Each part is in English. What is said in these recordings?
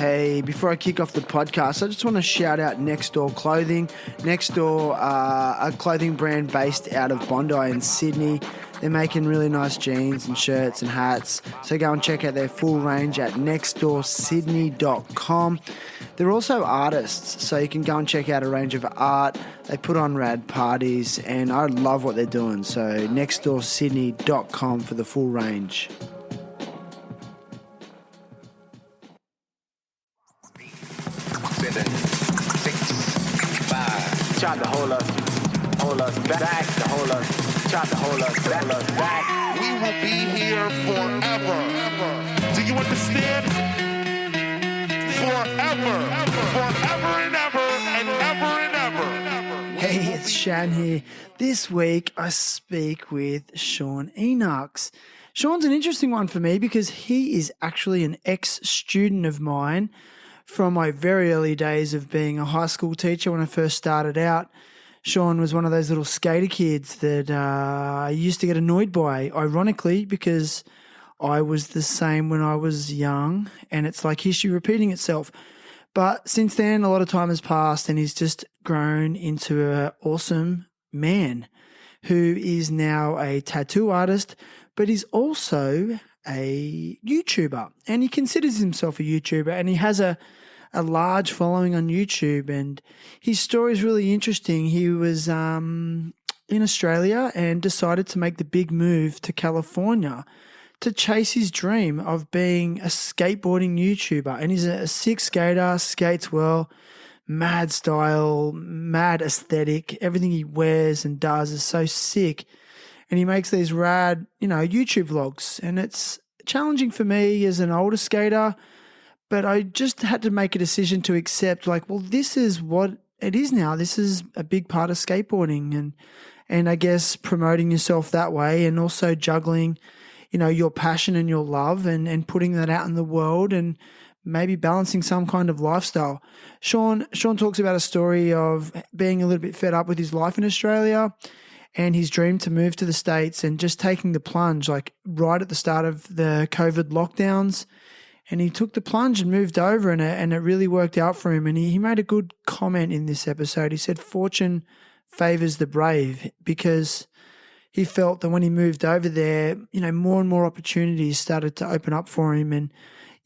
Hey, before I kick off the podcast, I just want to shout out Next Door Clothing. Next Door, a clothing brand based out of Bondi in Sydney. They're making really nice jeans and shirts and hats. So go and check out their full range at nextdoorsydney.com. They're also artists, so you can go and check out a range of art. They put on rad parties, and I love what they're doing. So nextdoorsydney.com for the full range. 7, 6, 5. Tried to hold us back, to hold us, tried to hold us back. We will be here forever. Do you understand? Forever and ever and ever and ever. Hey, it's Shan here. This week I speak with Shan Enuks. Sean's an interesting one for me because he is actually an ex-student of mine from my very early days of being a high school teacher when I first started out. Sean was one of those little skater kids that I used to get annoyed by, ironically, because I was the same when I was young, and it's like history repeating itself. But since then, a lot of time has passed, and he's just grown into an awesome man who is now a tattoo artist, but he's also a YouTuber, and he considers himself a YouTuber, and he has a large following on YouTube, and his story is really interesting. He was in Australia and decided to make the big move to California to chase his dream of being a skateboarding YouTuber. And he's a sick skater, skates well, mad style, mad aesthetic. Everything he wears and does is so sick. And he makes these rad, YouTube vlogs. And it's challenging for me as an older skater, but I just had to make a decision to accept, this is what it is now. This is a big part of skateboarding, and I guess promoting yourself that way, and also juggling, your passion and your love, and putting that out in the world, and maybe balancing some kind of lifestyle. Sean talks about a story of being a little bit fed up with his life in Australia and his dream to move to the States, and just taking the plunge, right at the start of the COVID lockdowns. And he took the plunge and moved over, and it really worked out for him. And he made a good comment in this episode. He said, fortune favours the brave, because he felt that when he moved over there, more and more opportunities started to open up for him. And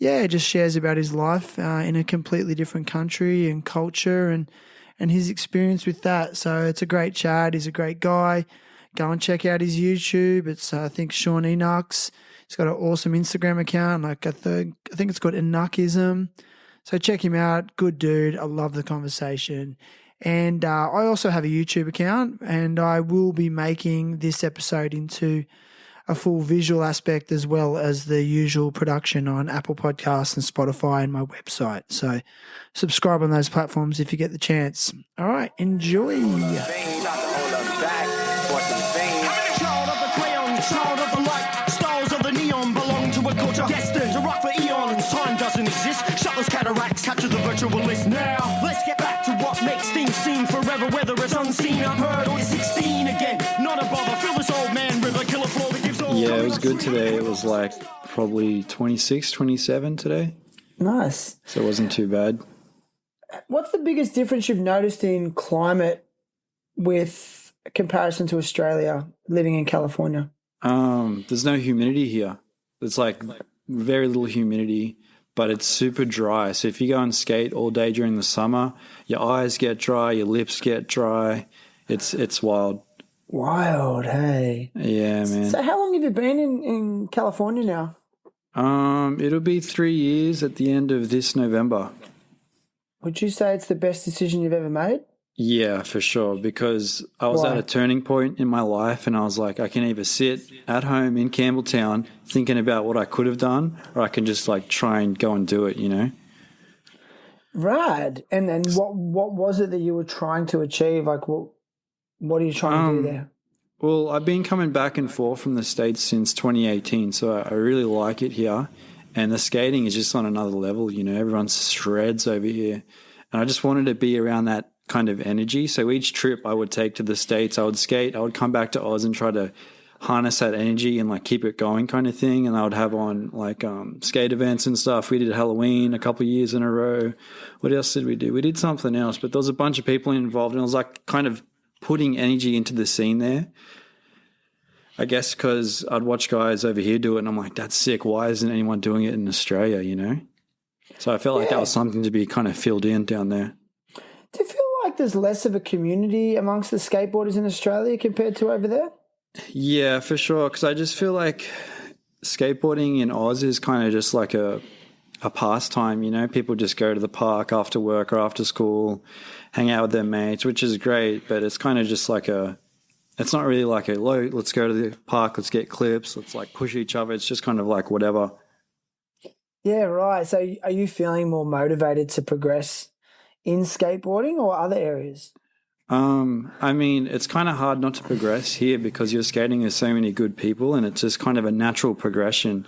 just shares about his life in a completely different country and culture, and his experience with that. So it's a great chat. He's a great guy. Go and check out his YouTube. It's, I think, Shan Enuks. He's got an awesome Instagram account. I think it's called Enukism. So check him out. Good dude. I love the conversation. And I also have a YouTube account, and I will be making this episode into a full visual aspect, as well as the usual production on Apple Podcasts and Spotify and my website. So subscribe on those platforms if you get the chance. All right, enjoy. Destined to rock for eons, time doesn't exist. Shut those cataracts, capture the virtualist. Now, let's get back to what makes things seem forever, whether it's unseen, unheard, or 16 again. Not a bother, fill this old man river, kill a floor that gives all. Yeah, it was good today. It was probably 26, 27 today. Nice. So it wasn't too bad. What's the biggest difference you've noticed in climate with comparison to Australia, living in California? There's no humidity here. It's very little humidity, but it's super dry. So if you go and skate all day during the summer, your eyes get dry, your lips get dry. It's wild. Wild, hey. Yeah, man. So how long have you been in California now? It'll be 3 years at the end of this November. Would you say it's the best decision you've ever made? Yeah, for sure, because I was at a turning point in my life, and I was like, I can either sit at home in Campbelltown thinking about what I could have done, or I can just try and go and do it, Rad. And then what was it that you were trying to achieve? What are you trying to do there? Well, I've been coming back and forth from the States since 2018, so I really like it here. And the skating is just on another level, everyone shreds over here. And I just wanted to be around that kind of energy. So each trip I would take to the States, I would skate, I would come back to Oz and try to harness that energy and like keep it going kind of thing. And I would have on like skate events and stuff. We did Halloween a couple of years in a row. What else did we do? We did something else, but there was a bunch of people involved, and it was like kind of putting energy into the scene there. I guess because I'd watch guys over here do it, and I'm like, that's sick. Why isn't anyone doing it in Australia, you know? So I felt like that was something to be kind of filled in down there. Do you feel like there's less of a community amongst the skateboarders in Australia compared to over there? Yeah, for sure. Because I just feel like skateboarding in Oz is kind of just like a pastime, you know? People just go to the park after work or after school, hang out with their mates, which is great, but it's kind of just like it's not really like let's go to the park, let's get clips, let's like push each other. It's just kind of like whatever. Yeah, right. So are you feeling more motivated to progress in skateboarding or other areas? I mean, it's kind of hard not to progress here because you're skating with so many good people, and it's just kind of a natural progression.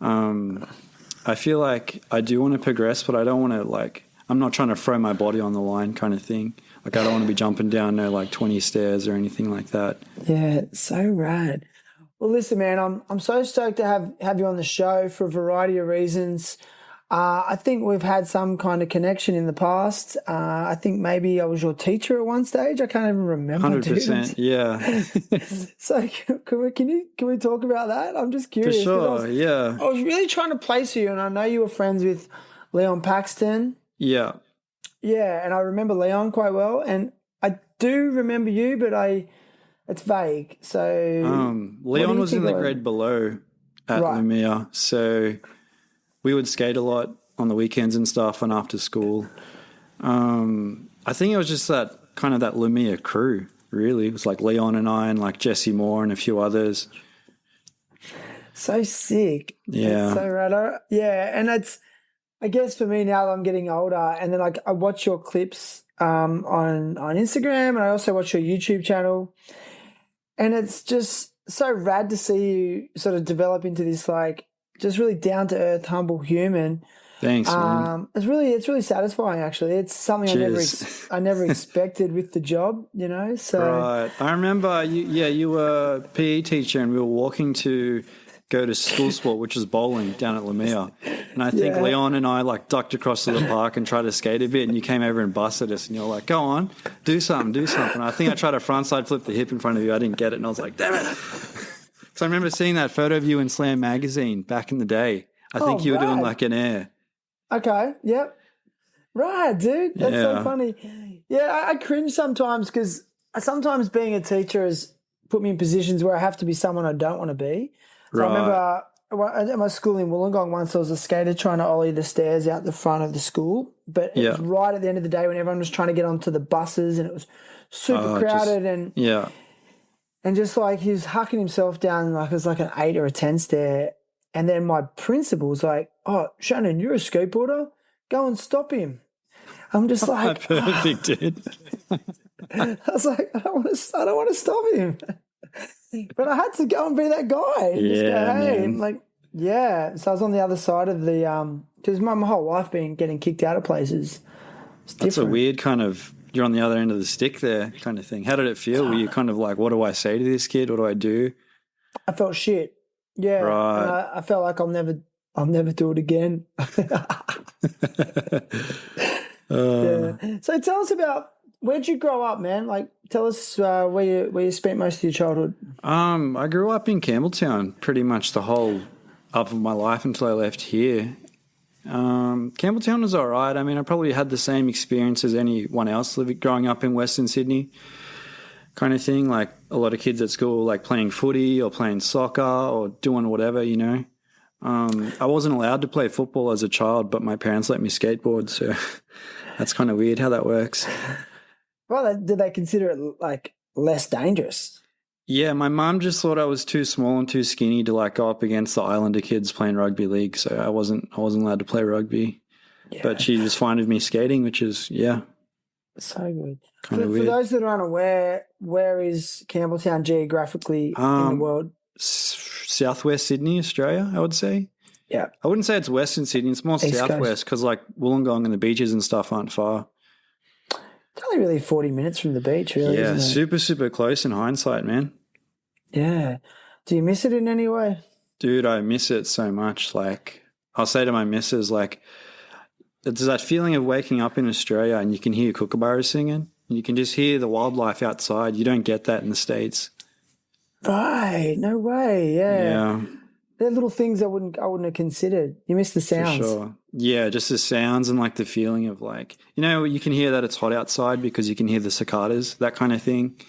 I feel like I do want to progress, but I don't want to I'm not trying to throw my body on the line kind of thing. Like I don't want to be jumping down no 20 stairs or anything like that. Yeah, so rad. Well, listen, man, I'm so stoked to have you on the show for a variety of reasons. I think we've had some kind of connection in the past. I think maybe I was your teacher at one stage. I can't even remember. 100%, yeah. So can we talk about that? I'm just curious. For sure, yeah. I was really trying to place you, and I know you were friends with Leon Paxton. Yeah. Yeah, and I remember Leon quite well, and I do remember you, but it's vague. So Leon was in the grade below at Lumia, so we would skate a lot on the weekends and stuff and after school. I think it was just that Lumia crew, really. It was like Leon and I and like Jesse Moore and a few others. So sick. Yeah. It's so rad. Yeah, and I guess for me now that I'm getting older, and then I watch your clips on Instagram, and I also watch your YouTube channel, and it's just so rad to see you sort of develop into this just really down to earth, humble human. Thanks, man. It's really satisfying. Actually, it's something I never expected with the job. You know, so right. I remember you were a PE teacher, and we were walking to go to school sport, which is bowling down at Lumia. And I think Leon and I ducked across to the park and tried to skate a bit, and you came over and busted us, and you're like, go on, do something. I think I tried to frontside flip the hip in front of you. I didn't get it, and I was like, damn it. So I remember seeing that photo of you in Slam magazine back in the day. I think you were doing an air. Okay, yep. Right, dude. That's so funny. Yeah, I cringe sometimes because sometimes being a teacher has put me in positions where I have to be someone I don't want to be. So I remember at my school in Wollongong once there was a skater trying to ollie the stairs out the front of the school, but it was right at the end of the day when everyone was trying to get onto the buses and it was super crowded and just he was hucking himself down it was like an 8 or a 10 stair. And then my principal was like, oh, Shannon, you're a skateboarder. Go and stop him. I'm just like, perfect, dude. I was like, I don't want to stop him. But I had to go and be that guy. And just go, hey. I'm like, yeah. So I was on the other side of the because my whole life been getting kicked out of places. That's a weird you're on the other end of the stick there kind of thing. How did it feel? Were you kind of like, what do I say to this kid? What do I do? I felt shit. Yeah. Right. And I felt like I'll never do it again. Yeah. So tell us about, where'd you grow up, man? Tell us where you spent most of your childhood. I grew up in Campbelltown pretty much the whole up of my life until I left here. Campbelltown was all right. I mean, I probably had the same experience as anyone else growing up in Western Sydney kind of thing. Like a lot of kids at school, playing footy or playing soccer or doing whatever, you know. I wasn't allowed to play football as a child, but my parents let me skateboard. So that's kind of weird how that works. Well, did they consider it less dangerous? Yeah, my mum just thought I was too small and too skinny to go up against the Islander kids playing rugby league, so I wasn't allowed to play rugby. Yeah. But she just fine with me skating, which is so good. For those that are unaware, where is Campbelltown geographically in the world? Southwest Sydney, Australia, I would say. Yeah, I wouldn't say it's Western Sydney; it's more East southwest because Wollongong and the beaches and stuff aren't far. It's only really 40 minutes from the beach, really. Yeah, isn't it? super, super close in hindsight, man. Yeah. Do you miss it in any way? Dude, I miss it so much. Like, I'll say to my missus, like, it's that feeling of waking up in Australia and you can hear kookaburras singing. You can just hear the wildlife outside. You don't get that in the States. Right. No way. Yeah. Yeah, They're little things I wouldn't have considered. You miss the for sounds. sure. Yeah, just the sounds and like the feeling of like, you know, you can hear that it's hot outside because you can hear the cicadas, that kind of thing.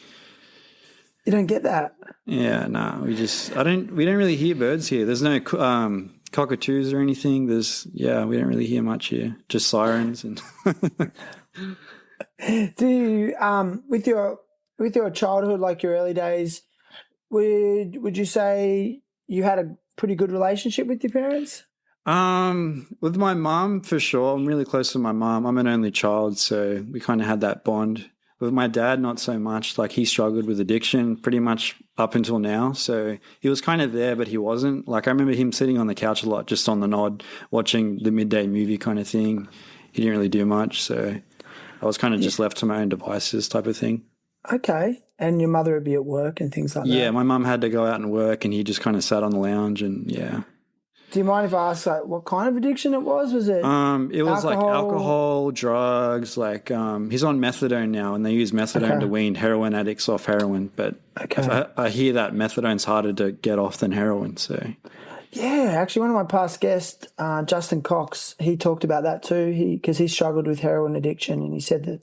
You don't get that. Yeah, no, we don't really hear birds here. There's no cockatoos or anything. We don't really hear much here. Just sirens and. Do you, with your childhood, like your early days, would you say you had a pretty good relationship with your parents? With my mum, for sure. I'm really close to my mum. I'm an only child, so we kind of had that bond. With my dad, not so much. Like, he struggled with addiction pretty much up until now. So he was kind of there, but he wasn't. Like, I remember him sitting on the couch a lot, just on the nod, watching the midday movie kind of thing. He didn't really do much, so I was kind of just left to my own devices type of thing. Okay. And your mother would be at work and things like that? Yeah, my mum had to go out and work, and he just kind of sat on the lounge and, yeah. Do you mind if I ask, like, what kind of addiction it was? Was it it was like alcohol, drugs, like he's on methadone now, and they use methadone to wean heroin addicts off heroin. But I hear that methadone's harder to get off than heroin. So yeah, actually, one of my past guests, Justin Cox, he talked about that too. Because he struggled with heroin addiction, and he said that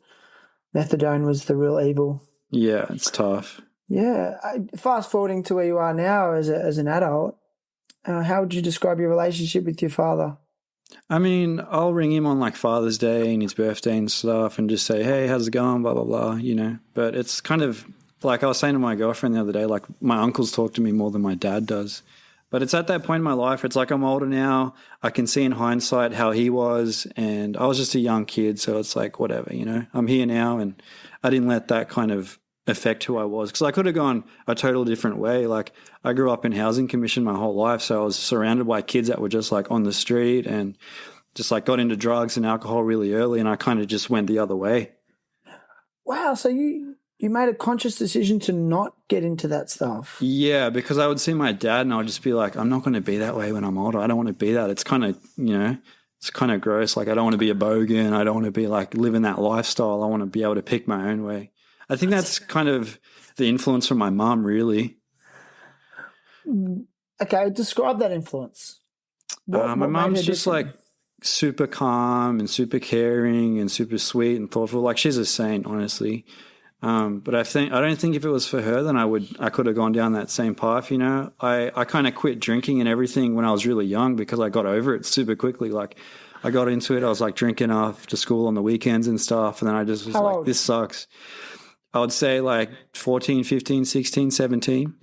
methadone was the real evil. Yeah, it's tough. Yeah, fast forwarding to where you are now as an adult. How would you describe your relationship with your father? I mean, I'll ring him on like Father's Day and his birthday and stuff and just say, hey, how's it going, blah, blah, blah, you know. But it's kind of like I was saying to my girlfriend the other day, like my uncles talk to me more than my dad does. But it's at that point in my life, it's like I'm older now. I can see in hindsight how he was, and I was just a young kid, so it's like whatever, you know. I'm here now, and I didn't let that kind of affect who I was, because I could have gone a total different way. Like, I grew up in housing commission my whole life, so I was surrounded by kids that were just like on the street and just like got into drugs and alcohol really early, and I kind of just went the other way. Wow, so you made a conscious decision to not get into that stuff? Yeah, because I would see my dad and I would just be like, I'm not going to be that way when I'm older. I don't want to be that. It's kind of, you know, it's kind of gross. Like, I don't want to be a bogan. I don't want to be like living that lifestyle. I want to be able to pick my own way. I think that's kind of the influence from my mom, really. Okay, describe that influence. My mom's just like super calm and super caring and super sweet and thoughtful. Like, she's a saint, honestly. But I don't think if it was for her, then I could have gone down that same path. You know, I kind of quit drinking and everything when I was really young because I got over it super quickly. Like, I got into it. I was like drinking after school on the weekends and stuff. And then I just was like, this sucks. I would say like 14, 15, 16, 17.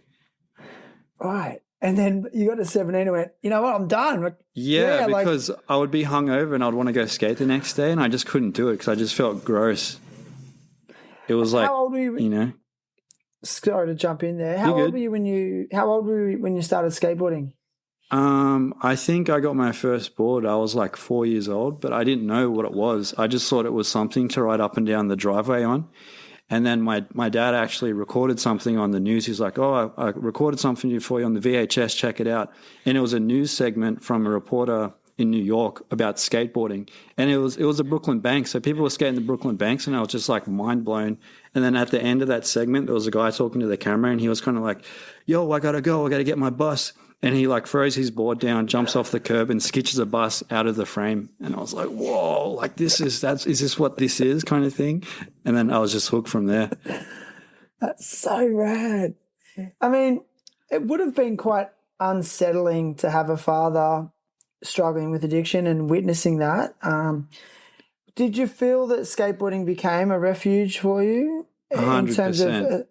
Right. And then you got to 17 and went, you know what, I'm done. Yeah, because I would be hungover and I'd want to go skate the next day, and I just couldn't do it because I just felt gross. It was like, how old were you know. Sorry to jump in there. How old were you when you started skateboarding? I think I got my first board. I was like 4 years old, but I didn't know what it was. I just thought it was something to ride up and down the driveway on. And then my dad actually recorded something on the news. He's like, oh, I recorded something for you on the VHS, check it out. And it was a news segment from a reporter in New York about skateboarding. And it was a Brooklyn bank. So people were skating the Brooklyn banks, and I was just like mind blown. And then at the end of that segment, there was a guy talking to the camera, and he was kind of like, yo, I got to go. I got to get my bus. And he like throws his board down, jumps off the curb and sketches a bus out of the frame. And I was like, whoa, like is this what this is kind of thing? And then I was just hooked from there. That's so rad. I mean, it would have been quite unsettling to have a father struggling with addiction and witnessing that. Did you feel that skateboarding became a refuge for you? 100%. In terms of,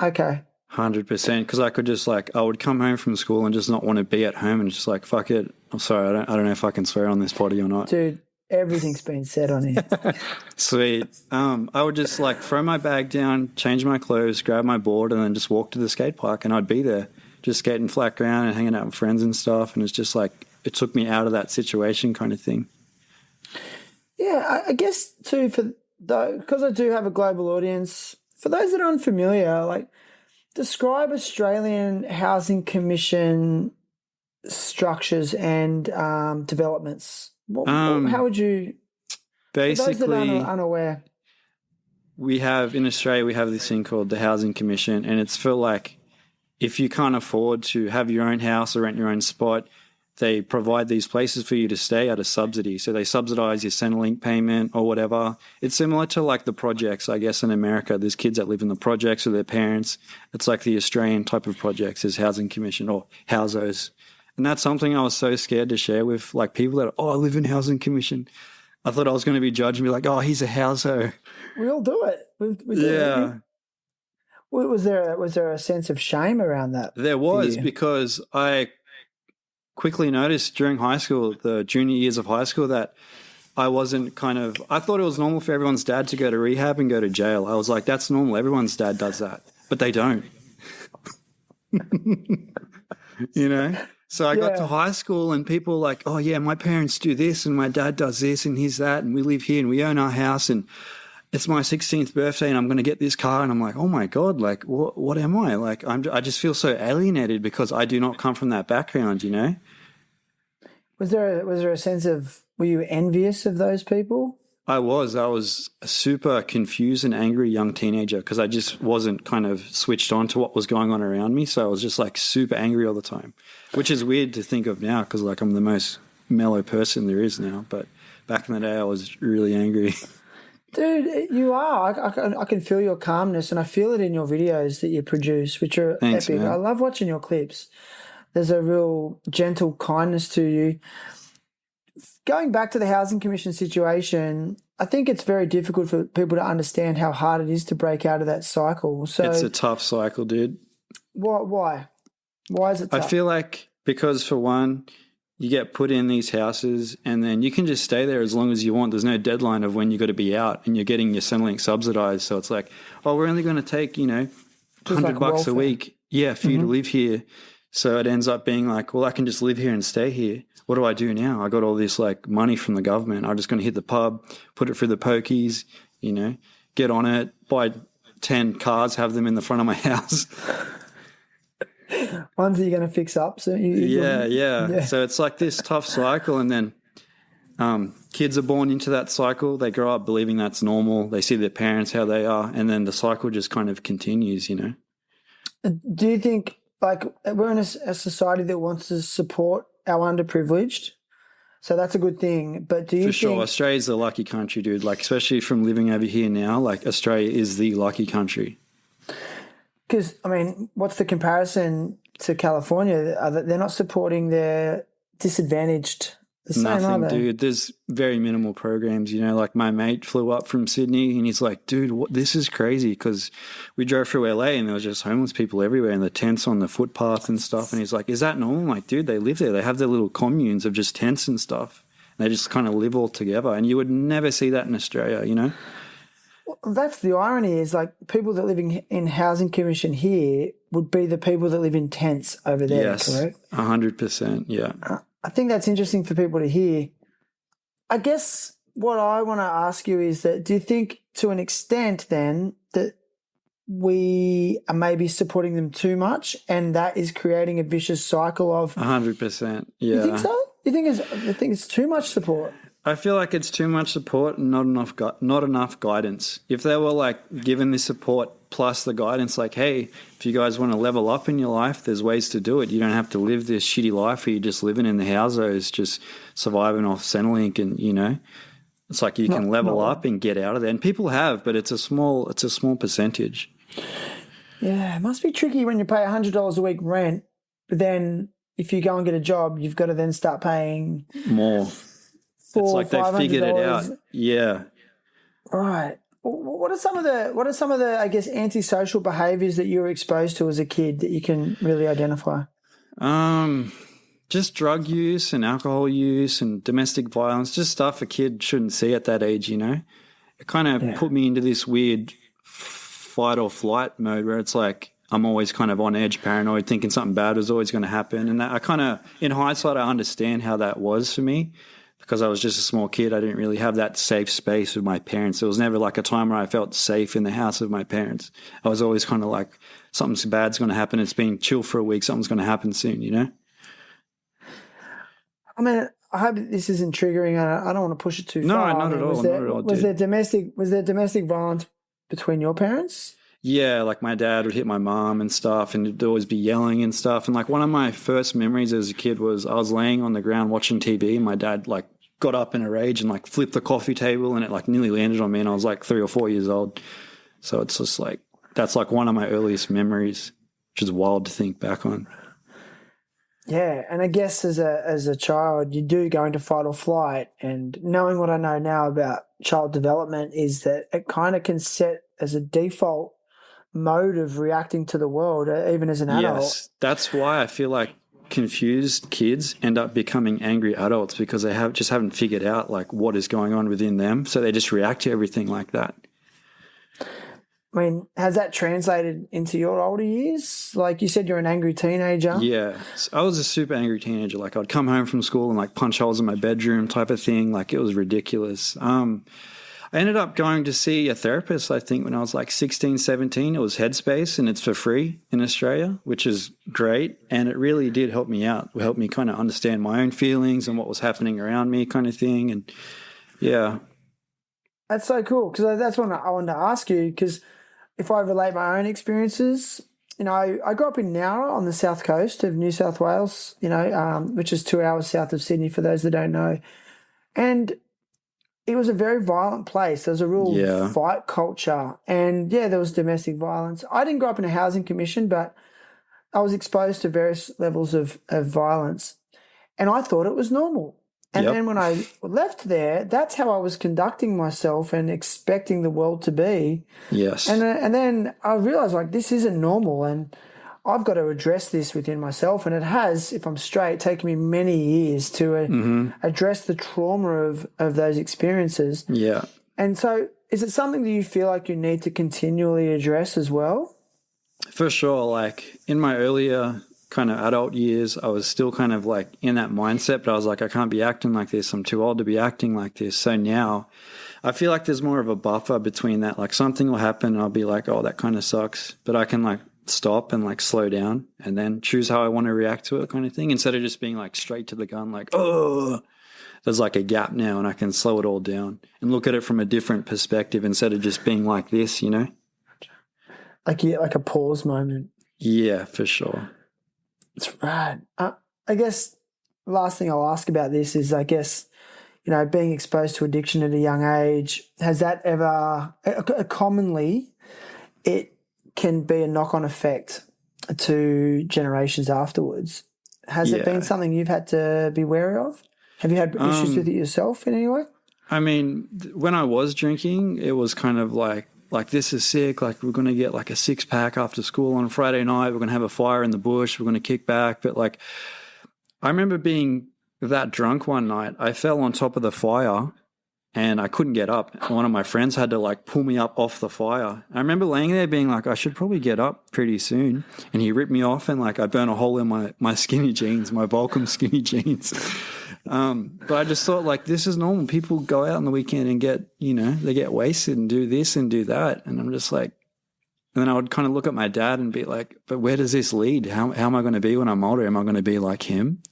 okay. 100%, because I could just like, I would come home from school and just not want to be at home and just like, fuck it. I'm sorry, I don't know if I can swear on this potty or not. Dude, everything's been said on here. Sweet. I would just like throw my bag down, change my clothes, grab my board, and then just walk to the skate park, and I'd be there just skating flat ground and hanging out with friends and stuff. And it's just like, it took me out of that situation kind of thing. Yeah, I guess too, because I do have a global audience, for those that are unfamiliar, like, Describe Australian Housing Commission structures and developments. How would you? Basically, for those that are unaware. in Australia, we have this thing called the Housing Commission, and it's for like, if you can't afford to have your own house or rent your own spot, they provide these places for you to stay at a subsidy. So they subsidise your Centrelink payment or whatever. It's similar to like the projects, I guess, in America. There's kids that live in the projects with their parents. It's like the Australian type of projects is Housing Commission or Housos. And that's something I was so scared to share with like people that, I live in Housing Commission. I thought I was going to be judged and be like, he's a Houso. We all do it. We do Yeah. it. Was there a sense of shame around that? There was, because I quickly noticed during high school, the junior years of high school, that I thought it was normal for everyone's dad to go to rehab and go to jail. I was like, that's normal. Everyone's dad does that. But they don't. You know? So I got to high school and people were like, oh, yeah, my parents do this and my dad does this and he's that and we live here and we own our house and it's my 16th birthday and I'm going to get this car. And I'm like, oh, my God, like, what am I? Like, I just feel so alienated because I do not come from that background, you know? Was there a sense of, were you envious of those people? I was a super confused and angry young teenager because I just wasn't kind of switched on to what was going on around me. So I was just like super angry all the time, which is weird to think of now because like I'm the most mellow person there is now. But back in the day, I was really angry. Dude, you are. I can feel your calmness and I feel it in your videos that you produce, which are Thanks, epic. man. I love watching your clips. There's a real gentle kindness to you. Going back to the Housing Commission situation, I think it's very difficult for people to understand how hard it is to break out of that cycle. So It's a tough cycle, dude. why? Why is it tough? I feel like because for one, you get put in these houses and then you can just stay there as long as you want. There's no deadline of when you got to be out and you're getting your Centrelink subsidised. So it's like, we're only going to take, $100 like bucks welfare. a week. Yeah, for you to live here. So it ends up being like, I can just live here and stay here. What do I do now? I got all this like money from the government. I'm just going to hit the pub, put it through the pokies, get on it, buy 10 cars, have them in the front of my house. Ones that you're going to fix up. So Yeah. So it's like this tough cycle. And then kids are born into that cycle. They grow up believing that's normal. They see their parents, how they are. And then the cycle just kind of continues, Do you think, like, we're in a society that wants to support our underprivileged, so that's a good thing. But do you think... For sure, Australia's the lucky country, dude. Like, especially from living over here now, like, Australia is the lucky country. Because, I mean, what's the comparison to California? They're not supporting their disadvantaged the same, Nothing, are they? dude. There's very minimal programs, like my mate flew up from Sydney and he's like, dude, this is crazy because we drove through LA and there was just homeless people everywhere and the tents on the footpath and stuff. And he's like, is that normal? I'm like, dude, they live there. They have their little communes of just tents and stuff. And they just kind of live all together. And you would never see that in Australia, Well, that's the irony is like people that live in Housing Commission here would be the people that live in tents over there, yes, correct? 100%, yeah. I think that's interesting for people to hear. I guess what I want to ask you is that do you think to an extent then that we are maybe supporting them too much and that is creating a vicious cycle of... 100%, yeah. You think so? You think it's too much support? I feel like it's too much support and not enough guidance. If they were like given this support plus the guidance, like, hey, if you guys want to level up in your life, there's ways to do it. You don't have to live this shitty life where you're just living in the houses, just surviving off Centrelink, and it's like you can level up and get out of there. And people have, but it's a small percentage. Yeah, it must be tricky when you pay $100 a week rent, but then if you go and get a job, you've got to then start paying more. It's like they figured it out. Yeah. Right. What are some of the I guess antisocial behaviours that you were exposed to as a kid that you can really identify? Just drug use and alcohol use and domestic violence, just stuff a kid shouldn't see at that age, It kind of put me into this weird fight or flight mode where it's like I'm always kind of on edge, paranoid, thinking something bad was always going to happen. And that I kind of, in hindsight, I understand how that was for me. because I was just a small kid. I didn't really have that safe space with my parents. There was never like a time where I felt safe in the house with my parents. I was always kind of like, something bad's going to happen. It's been chill for a week. Something's going to happen soon, you know? I mean, I hope this isn't triggering. I don't want to push it too No, far. not at all. Not at all, was there domestic violence between your parents? Yeah, like my dad would hit my mom and stuff, and there'd always be yelling and stuff. And like one of my first memories as a kid was I was laying on the ground watching TV, and my dad like got up in a rage and like flipped the coffee table, and it like nearly landed on me, and I was like 3 or 4 years old. So it's just like, that's like one of my earliest memories, which is wild to think back on. Yeah, and I guess as a child, you do go into fight or flight, and knowing what I know now about child development is that it kind of can set as a default mode of reacting to the world, even as an adult. Yes, that's why I feel like confused kids end up becoming angry adults, because they haven't figured out like what is going on within them, so they just react to everything like that. I mean, has that translated into your older years? Like you said, you're an angry teenager. Yeah, I was a super angry teenager. Like I'd come home from school and like punch holes in my bedroom type of thing. Like it was ridiculous. I ended up going to see a therapist, I think, when I was like 16, 17. It was Headspace, and it's for free in Australia, which is great. And it really did help me out. It helped me kind of understand my own feelings and what was happening around me kind of thing. And yeah. That's so cool, because that's what I wanted to ask you, because if I relate my own experiences, you know, I grew up in Nowra on the south coast of New South Wales, you know, which is 2 hours south of Sydney for those that don't know. And it was a very violent place. There was a real fight culture. And, yeah, there was domestic violence. I didn't grow up in a housing commission, but I was exposed to various levels of violence. And I thought it was normal. And then when I left there, that's how I was conducting myself and expecting the world to be. Yes. And then I realized, like, this isn't normal, and I've got to address this within myself. And it has, if I'm straight, taken me many years to address the trauma of those experiences. Yeah. And so is it something that you feel like you need to continually address as well? For sure. Like in my earlier kind of adult years, I was still kind of like in that mindset, but I was like, I can't be acting like this. I'm too old to be acting like this. So now I feel like there's more of a buffer between that. Like something will happen and I'll be like, oh, that kind of sucks. But I can like stop and like slow down and then choose how I want to react to it kind of thing, instead of just being like straight to the gun, like, oh, there's like a gap now and I can slow it all down and look at it from a different perspective instead of just being like this, you know? Like a pause moment. Yeah, for sure. It's rad. I guess the last thing I'll ask about this is, I guess, you know, being exposed to addiction at a young age, has that ever, commonly, it can be a knock-on effect to generations afterwards. Has it been something you've had to be wary of? Have you had issues with it yourself in any way? I mean, when I was drinking, it was kind of like this is sick, like we're going to get like a 6-pack after school on Friday night, we're going to have a fire in the bush, we're going to kick back. But like, I remember being that drunk one night, I fell on top of the fire and I couldn't get up. One of my friends had to like pull me up off the fire. I remember laying there being like, I should probably get up pretty soon. And he ripped me off and like I burnt a hole in my skinny jeans, my Volcom skinny jeans. But I just thought like, this is normal. People go out on the weekend and get, you know, they get wasted and do this and do that. And I'm just like, and then I would kind of look at my dad and be like, but where does this lead? How am I going to be when I'm older? Am I going to be like him?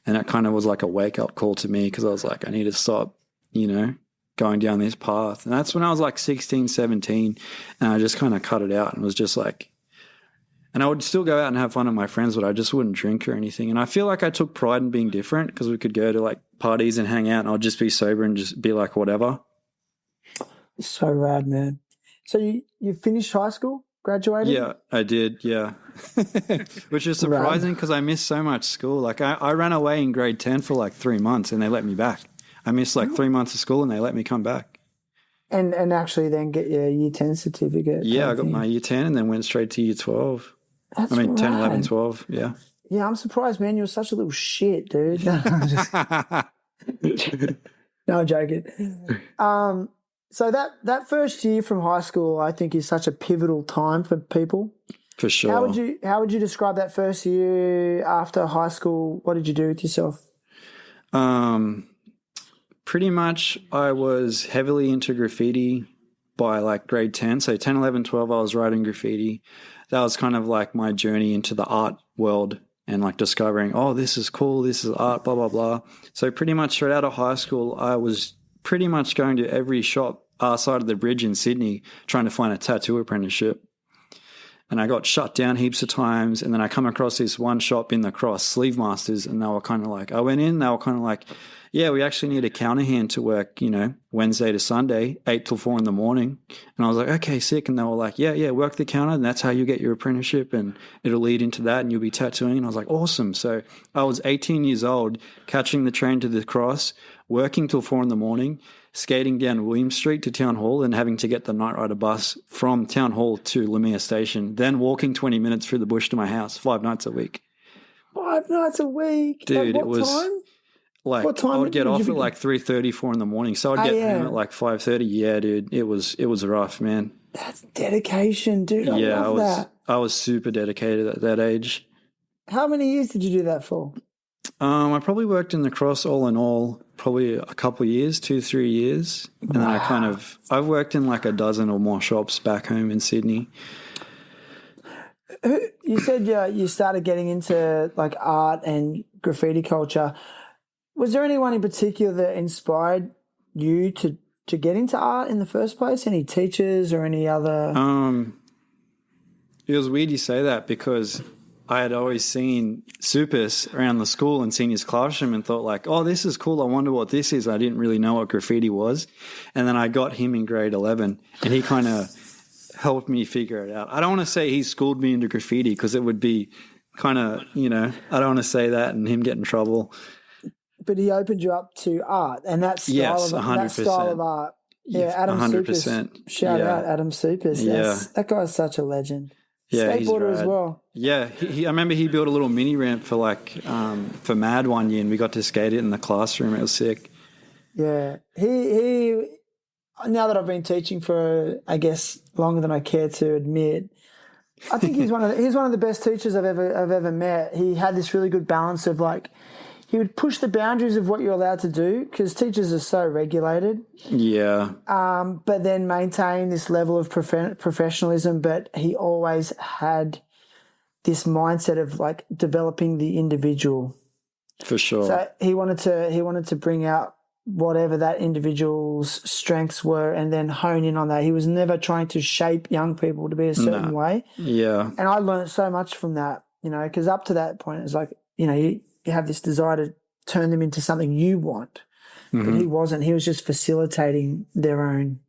And it kind of was like a wake up call to me, because I was like, I need to stop, you know, going down this path. And that's when I was like 16, 17, and I just kind of cut it out and was just like, and I would still go out and have fun with my friends, but I just wouldn't drink or anything. And I feel like I took pride in being different, because we could go to like parties and hang out and I'd just be sober and just be like, whatever. So rad, man. So you finished high school, graduated? Yeah, I did. Yeah. Which is surprising because I missed so much school. Like I ran away in grade 10 for like 3 months and they let me back. I missed like 3 months of school and they let me come back. And actually then get your year 10 certificate. Yeah, I got my year 10 and then went straight to year 12. That's 10, 11, 12, yeah. Yeah, I'm surprised, man. You're such a little shit, dude. No, I'm joking. So that first year from high school, I think, is such a pivotal time for people. For sure. How would you describe that first year after high school? What did you do with yourself? Pretty much I was heavily into graffiti by like grade 10. So 10, 11, 12, I was writing graffiti. That was kind of like my journey into the art world and like discovering, oh, this is cool, this is art, blah, blah, blah. So pretty much straight out of high school, I was pretty much going to every shop our side of the bridge in Sydney trying to find a tattoo apprenticeship. And I got shut down heaps of times. And then I come across this one shop in the Cross, Sleeve Masters, and they were kind of like, I went in, they were kind of like, yeah, we actually need a counter hand to work, Wednesday to Sunday, 8 till 4 in the morning. And I was like, okay, sick. And they were like, yeah, work the counter, and that's how you get your apprenticeship, and it'll lead into that, and you'll be tattooing. And I was like, awesome. So I was 18 years old, catching the train to the Cross, working till 4 in the morning, skating down William Street to Town Hall, and having to get the night rider bus from Town Hall to Lemire Station, then walking 20 minutes through the bush to my house 5 nights a week. 5 nights a week? Dude, at it was time? like, what time I would get off at be... like 3:30, 4 in the morning. So I'd get home at like 5:30. Yeah, dude, it was rough, man. That's dedication, dude. I love that. I was super dedicated at that age. How many years did you do that for? I probably worked in the Cross all in all, probably a couple of years, 2-3 years. And then I've worked in like a dozen or more shops back home in Sydney. You said you started getting into like art and graffiti culture. Was there anyone in particular that inspired you to get into art in the first place? Any teachers or any other? It was weird you say that, because I had always seen Supus around the school and seen his classroom and thought like, oh, this is cool. I wonder what this is. I didn't really know what graffiti was. And then I got him in grade 11, and he kind of helped me figure it out. I don't want to say he schooled me into graffiti, because it would be kind of, I don't want to say that and him get in trouble. But he opened you up to art and that style, of, 100%. That style of art. Yeah, Adam 100%. Supus. Shout out Adam Supus. Yeah. That guy's such a legend. Yeah, skateboarder as well. Yeah, I remember he built a little mini ramp for for Mad one year, and we got to skate it in the classroom. It was sick. Yeah, he. Now that I've been teaching for, I guess, longer than I care to admit, I think he's one of the best teachers I've ever met. He had this really good balance of like, he would push the boundaries of what you're allowed to do, because teachers are so regulated. Yeah. But then maintain this level of professionalism. But he always had this mindset of like developing the individual. For sure. So he wanted to bring out whatever that individual's strengths were and then hone in on that. He was never trying to shape young people to be a certain way. Yeah. And I learned so much from that, because up to that point, it's like, you have this desire to turn them into something you want. Mm-hmm. But he wasn't. He was just facilitating their own.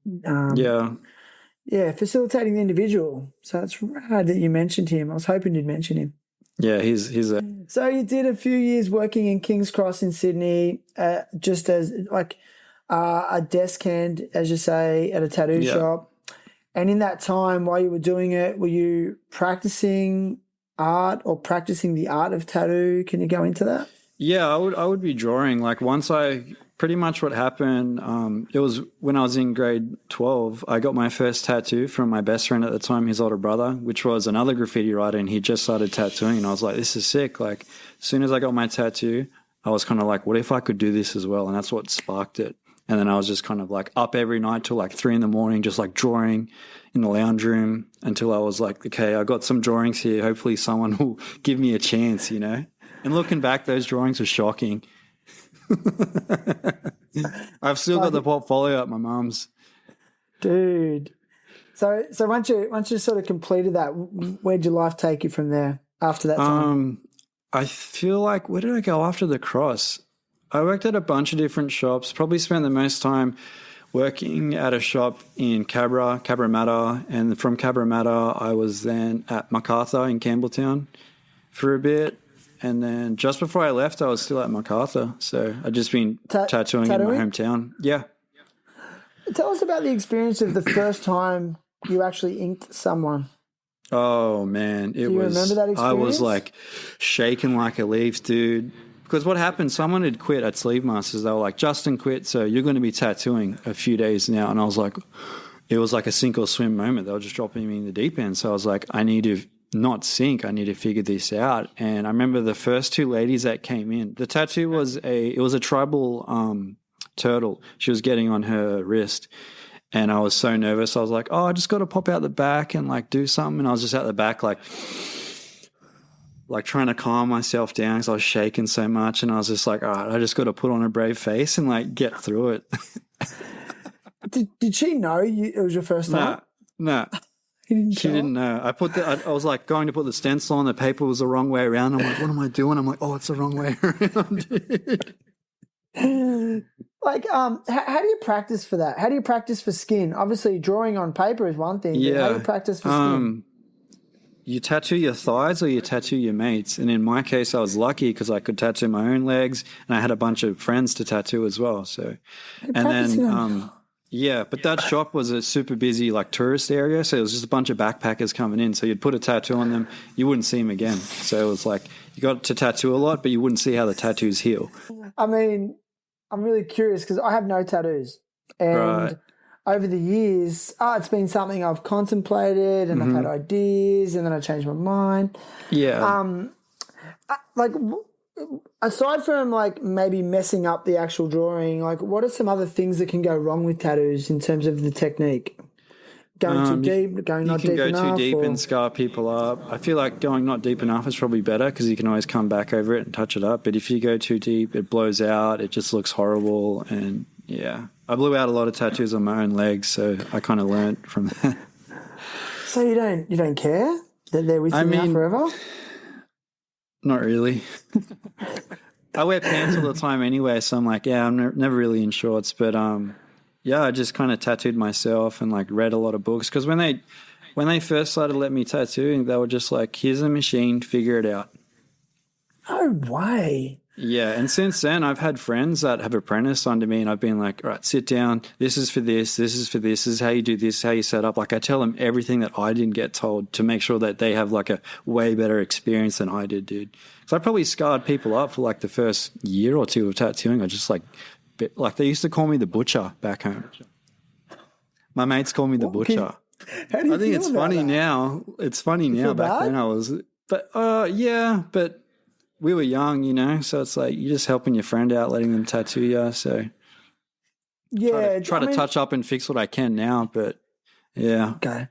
Facilitating the individual. So it's rad that you mentioned him. I was hoping you'd mention him. Yeah, he's a... So you did a few years working in King's Cross in Sydney, just as like a desk hand, as you say, at a tattoo shop. And in that time, while you were doing it, were you practicing art or practicing the art of tattoo? Can you go into that? Yeah, I would be drawing. Like once pretty much what happened, it was when I was in grade 12, I got my first tattoo from my best friend at the time, his older brother, which was another graffiti writer, and he just started tattooing. And I was like, this is sick. Like as soon as I got my tattoo, I was kind of like, what if I could do this as well? And that's what sparked it. And then I was just kind of like up every night till like 3 a.m, just like drawing in the lounge room until I was like, okay, I got some drawings here. Hopefully someone will give me a chance, And looking back, those drawings were shocking. I've still got the portfolio at my mum's. Dude. So once you sort of completed that, where'd your life take you from there after that time? I feel like, where did I go after the Cross? I worked at a bunch of different shops, probably spent the most time working at a shop in Cabramatta, and from Cabramatta I was then at MacArthur in Campbelltown for a bit, and then just before I left I was still at MacArthur, so I'd just been tattooing in my hometown. Yeah. Tell us about the experience of the first time you actually inked someone. Oh man, Do you remember that experience? I was like shaking like a leaf, dude. Because what happened, someone had quit at Sleeve Masters. They were like, Justin quit, so you're going to be tattooing a few days now. And I was like, it was like a sink or swim moment. They were just dropping me in the deep end. So I was like, I need to not sink. I need to figure this out. And I remember the first 2 ladies that came in. The tattoo was a tribal turtle she was getting on her wrist. And I was so nervous. I was like, oh, I just got to pop out the back and like do something. And I was just out the back like trying to calm myself down because I was shaking so much. And I was just like, all right, I just got to put on a brave face and like get through it. Did she know it was your first time? No. She didn't know. I was like going to put the stencil on. The paper was the wrong way around. I'm like, what am I doing? I'm like, oh, it's the wrong way around. Like, how do you practice for that? How do you practice for skin? Obviously, drawing on paper is one thing. Yeah. But how do you practice for skin? You tattoo your thighs or you tattoo your mates. And in my case, I was lucky because I could tattoo my own legs, and I had a bunch of friends to tattoo as well. So, and then, yeah, but that shop was a super busy like tourist area, so it was just a bunch of backpackers coming in. So you'd put a tattoo on them, you wouldn't see them again. So it was like you got to tattoo a lot, but you wouldn't see how the tattoos heal. I mean, I'm really curious because I have no tattoos, and over the years, it's been something I've contemplated, and I've had ideas, and then I changed my mind. Yeah. Like, aside from like maybe messing up the actual drawing, like what are some other things that can go wrong with tattoos in terms of the technique? Going too deep, going not deep enough? You can go too deep and scar people up. I feel like going not deep enough is probably better because you can always come back over it and touch it up. But if you go too deep, it blows out. It just looks horrible. And yeah, I blew out a lot of tattoos on my own legs, so I kind of learned from that. So you don't care that they're with you now forever? Not really. I wear pants all the time anyway, so I'm like, yeah, I'm never really in shorts. But yeah, I just kind of tattooed myself and like read a lot of books because when they first started letting me tattooing, they were just like, here's a machine, figure it out. No way. Yeah, and since then I've had friends that have apprenticed under me, and I've been like, all right, sit down, this is for this, this is for this is how you do this, how you set up. Like I tell them everything that I didn't get told to make sure that they have like a way better experience than I did, dude. So I probably scarred people up for like the first year or two of tattooing. I just like they used to call me the butcher back home. My mates call me the butcher. How do you I think feel it's about funny that? now. It's funny now. feel Back bad? then I was, but yeah, but we were young, you know, so it's like you're just helping your friend out, letting them tattoo you. So yeah, try to touch up and fix what I can now, but yeah. Okay.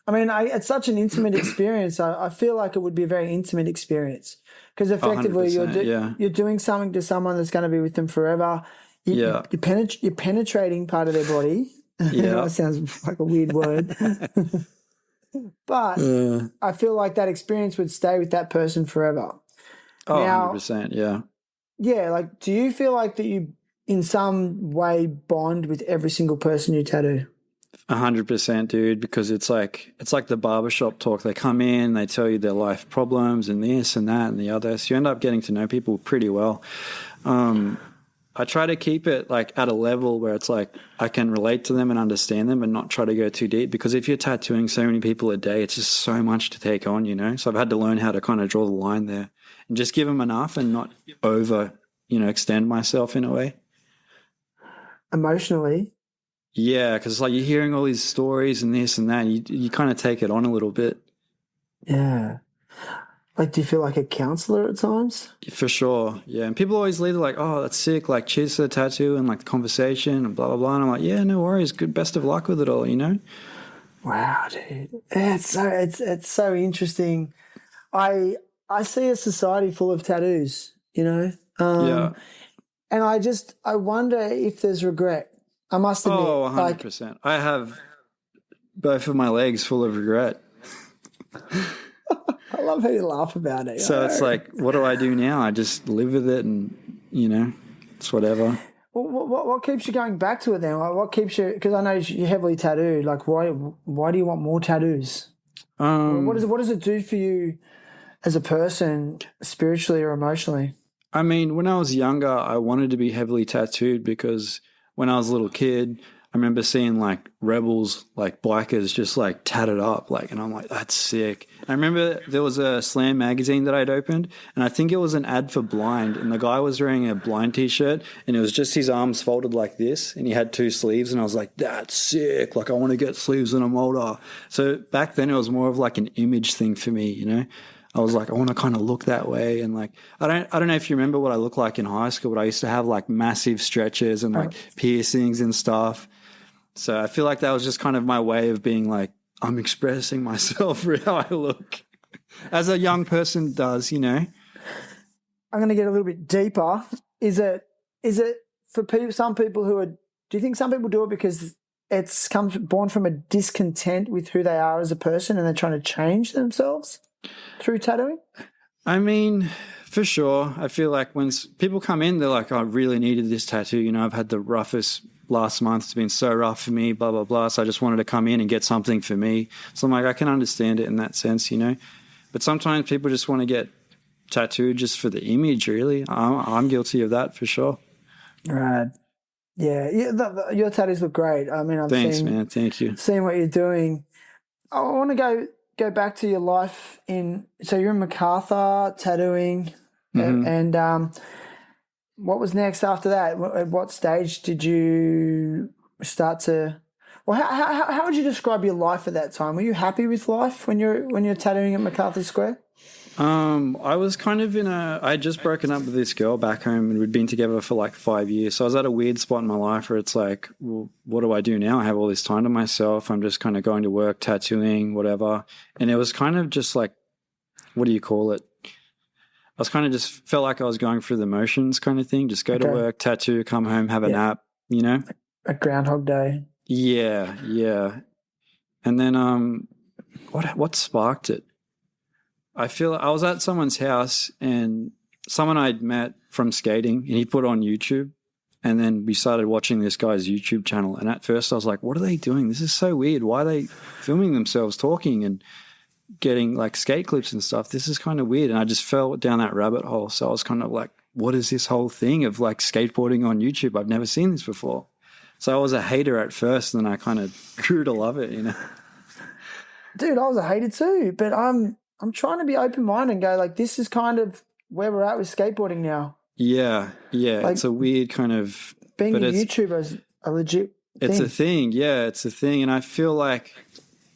I mean, it's such an intimate experience. I feel like it would be a very intimate experience because effectively you're doing something to someone that's going to be with them forever. You're penetrating part of their body. Yeah. That sounds like a weird word. But I feel like that experience would stay with that person forever. Oh, now, 100%, yeah. Yeah, like do you feel like that you in some way bond with every single person you tattoo? 100%, dude, because it's like the barbershop talk. They come in, they tell you their life problems and this and that and the other. So you end up getting to know people pretty well. I try to keep it like at a level where it's like I can relate to them and understand them and not try to go too deep, because if you're tattooing so many people a day, it's just so much to take on, you know? So I've had to learn how to kind of draw the line there and just give them enough and not over, extend myself in a way. Emotionally? Yeah, because it's like you're hearing all these stories and this and that. And you kind of take it on a little bit. Yeah. Like, do you feel like a counselor at times? For sure, yeah. And people always leave like, oh, that's sick, like cheers to the tattoo and like the conversation and blah, blah, blah. And I'm like, yeah, no worries, good, best of luck with it all, Wow, dude. It's so interesting. I see a society full of tattoos, Yeah. And I wonder if there's regret. I must admit. Oh, 100%. I have both of my legs full of regret. I love how you laugh about it. So it's like, what do I do now? I just live with it and, it's whatever. What keeps you going back to it then? Like, what keeps you, because I know you're heavily tattooed. Like, why do you want more tattoos? What does it do for you as a person, spiritually or emotionally? I mean, when I was younger, I wanted to be heavily tattooed because when I was a little kid, I remember seeing like rebels, like bikers just like tatted up, like, and I'm like, that's sick. I remember there was a Slam magazine that I'd opened, and I think it was an ad for Blind, and the guy was wearing a Blind t-shirt, and it was just his arms folded like this, and he had 2 sleeves, and I was like, that's sick. Like, I want to get sleeves when I'm older. So back then it was more of like an image thing for me, I was like, I want to kind of look that way. And like, I don't know if you remember what I looked like in high school, but I used to have like massive stretches and like piercings and stuff. So I feel like that was just kind of my way of being like, I'm expressing myself for how I look, as a young person does, you know. I'm going to get a little bit deeper. Is it for people? Some people who are. Do you think some people do it because it's born from a discontent with who they are as a person, and they're trying to change themselves through tattooing? I mean, for sure. I feel like when people come in, they're like, I really needed this tattoo. You know, I've had the roughest last month. It's been so rough for me, blah, blah, blah. So I just wanted to come in and get something for me. So I'm like, I can understand it in that sense, you know. But sometimes people just want to get tattooed just for the image, really. I'm guilty of that for sure. Right. Yeah. Your tattoos look great. I mean, Thanks, man. Thank you. Seeing what you're doing. I want to go back to your life so you're in MacArthur tattooing, and what was next after that? At what stage did you start to? Well, how would you describe your life at that time? Were you happy with life when you're tattooing at MacArthur Square? I was kind of I had just broken up with this girl back home, and we'd been together for like 5 years. So I was at a weird spot in my life where it's like, well, what do I do now? I have all this time to myself. I'm just kind of going to work, tattooing, whatever. And it was kind of just like, what do you call it? I was kind of just felt like I was going through the motions kind of thing. Just go to work, tattoo, come home, have a nap, you know? A Groundhog Day. Yeah, yeah. And then what sparked it? I feel I was at someone's house, and someone I'd met from skating, and he put on YouTube, and then we started watching this guy's YouTube channel. And at first I was like, what are they doing? This is so weird. Why are they filming themselves talking and getting like skate clips and stuff? This is kind of weird. And I just fell down that rabbit hole. So I was kind of like, what is this whole thing of like skateboarding on YouTube? I've never seen this before. So I was a hater at first, and then I kind of grew to love it, you know? Dude, I was a hater too, but I'm trying to be open-minded and go like, this is kind of where we're at with skateboarding now. Yeah, yeah. Like, it's a weird kind of... Being a YouTuber is a legit thing. It's a thing, yeah, it's a thing. And I feel like,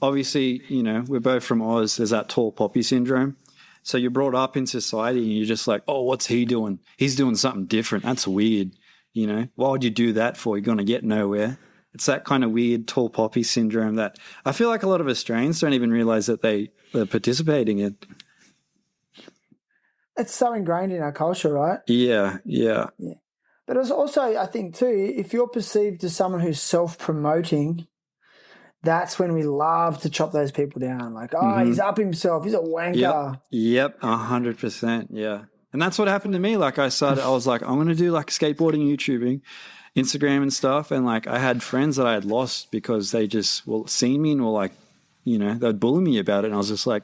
obviously, you know, we're both from Oz. There's that tall poppy syndrome. So you're brought up in society and you're just like, oh, what's he doing? He's doing something different. That's weird, you know? Why would you do that for? You're going to get nowhere. It's that kind of weird tall poppy syndrome that I feel like a lot of Australians don't even realise that they're participating in. It's so ingrained in our culture, right? Yeah. But it's also, I think too, if you're perceived as someone who's self-promoting, that's when we love to chop those people down. Like, he's up himself. He's a wanker. Yep, 100%, yeah. And that's what happened to me. Like I was like, I'm going to do like skateboarding, YouTubing, Instagram and stuff. And like I had friends that I had lost because they just seen me and were like, you know, they'd bully me about it. And I was just like,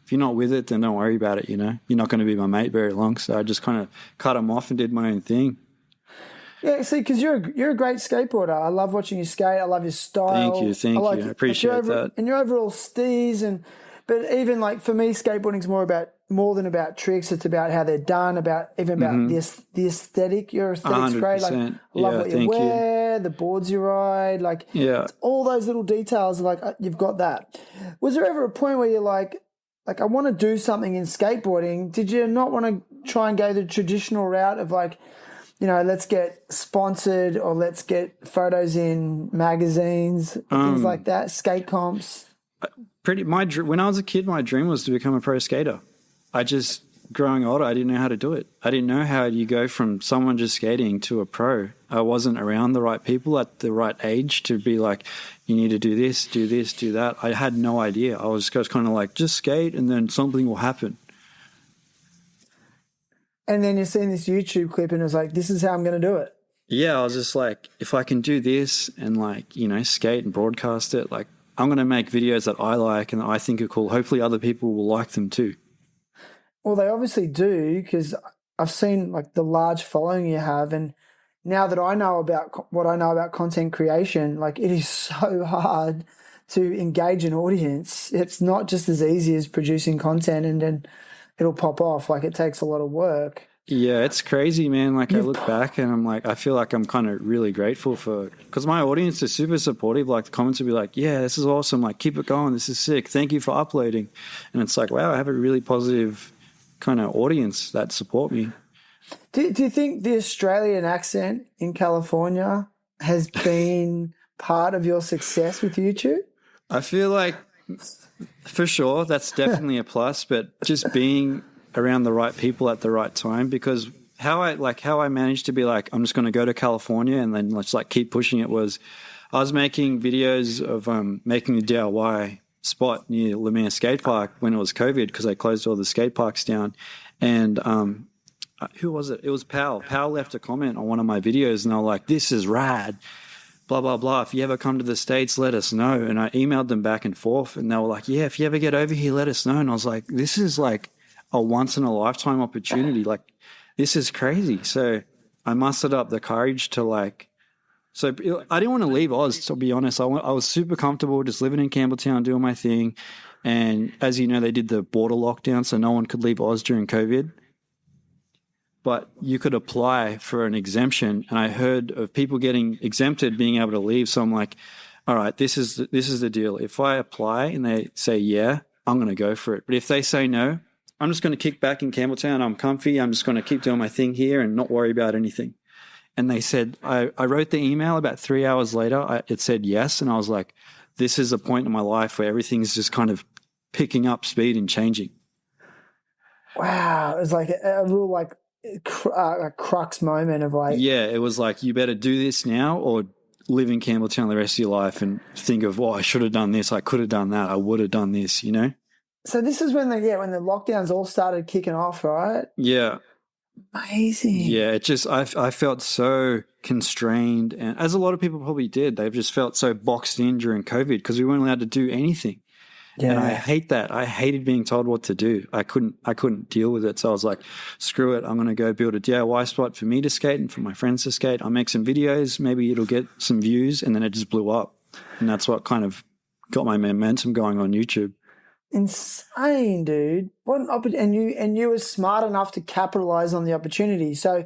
if you're not with it, then don't worry about it, you know. You're not going to be my mate very long. So I just kind of cut them off and did my own thing. Yeah, see, because you're a great skateboarder. I love watching you skate. I love your style. Thank you. I appreciate that. And your overall steez. But even like for me, skateboarding's more than about tricks. It's about how they're done, about the aesthetic. Your aesthetic's 100%. Great. Like, I love what you wear, the boards you ride. Like, it's all those little details. Like, you've got that. Was there ever a point where you're like, I want to do something in skateboarding? Did you not want to try and go the traditional route of like, you know, let's get sponsored or let's get photos in magazines, things like that, skate comps? When I was a kid, my dream was to become a pro skater. Growing older, I didn't know how to do it. I didn't know how you go from someone just skating to a pro. I wasn't around the right people at the right age to be like, you need to do this, do that. I had no idea. I was kind of like, just skate and then something will happen. And then you're seeing this YouTube clip and it's like, this is how I'm going to do it. Yeah, I was just like, if I can do this and like, you know, skate and broadcast it, like I'm going to make videos that I like and that I think are cool. Hopefully other people will like them too. Well, they obviously do, because I've seen like the large following you have. And now that I know about what I know about content creation, like it is so hard to engage an audience. It's not just as easy as producing content and then it'll pop off. Like it takes a lot of work. Yeah, it's crazy, man. Like I look back and I'm like, I feel like I'm kind of really grateful because my audience is super supportive. Like the comments will be like, yeah, this is awesome. Like keep it going. This is sick. Thank you for uploading. And it's like, wow, I have a really positive kind of audience that support me. Do you think the Australian accent in California has been part of your success with YouTube? I feel like for sure that's definitely a plus, but just being around the right people at the right time, because how I managed to be like, I'm just going to go to California and then let's like keep pushing it was I was making videos of making a DIY spot near Lemire Skate Park when it was COVID because they closed all the skate parks down. And who was it? It was Pal. Pal left a comment on one of my videos and they were like, this is rad, blah, blah, blah. If you ever come to the States, let us know. And I emailed them back and forth and they were like, yeah, if you ever get over here, let us know. And I was like, this is like a once in a lifetime opportunity. Like this is crazy. So I mustered up the courage to like, so I didn't want to leave Oz, to be honest. I was super comfortable just living in Campbelltown, doing my thing. And as you know, they did the border lockdown, so no one could leave Oz during COVID. But you could apply for an exemption. And I heard of people getting exempted, being able to leave. So I'm like, all right, this is the deal. If I apply and they say, yeah, I'm going to go for it. But if they say no, I'm just going to kick back in Campbelltown. I'm comfy. I'm just going to keep doing my thing here and not worry about anything. And they said, I wrote the email about 3 hours later. It said yes. And I was like, this is a point in my life where everything's just kind of picking up speed and changing. Wow. It was like a real like a crux moment of like. Yeah, it was like, you better do this now or live in Campbelltown the rest of your life and think of, I should have done this. I could have done that. I would have done this, you know? So this is when the lockdowns all started kicking off, right? Yeah. Amazing. Yeah, it just I felt so constrained, and as a lot of people probably did, they've just felt so boxed in during COVID because we weren't allowed to do anything. Yeah. And I hate that. I hated being told what to do. I couldn't deal with it. So I was like, screw it. I'm going to go build a DIY spot for me to skate and for my friends to skate. I'll make some videos. Maybe it'll get some views, and then it just blew up, and that's what kind of got my momentum going on YouTube. Insane, dude. And you were smart enough to capitalize on the opportunity. So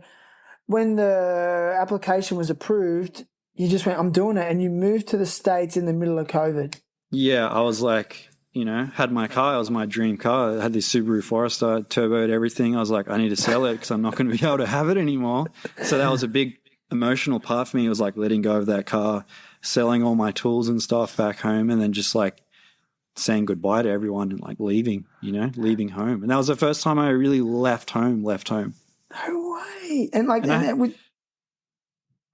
when the application was approved, you just went, I'm doing it. And you moved to the States in the middle of COVID. Yeah, I was like, had my car. It was my dream car. I had this Subaru Forester, turboed everything. I was like, I need to sell it because I'm not going to be able to have it anymore. So that was a big emotional part for me. It was like letting go of that car, selling all my tools and stuff back home, and then just like saying goodbye to everyone and like leaving home. And that was the first time I really left home. No way. And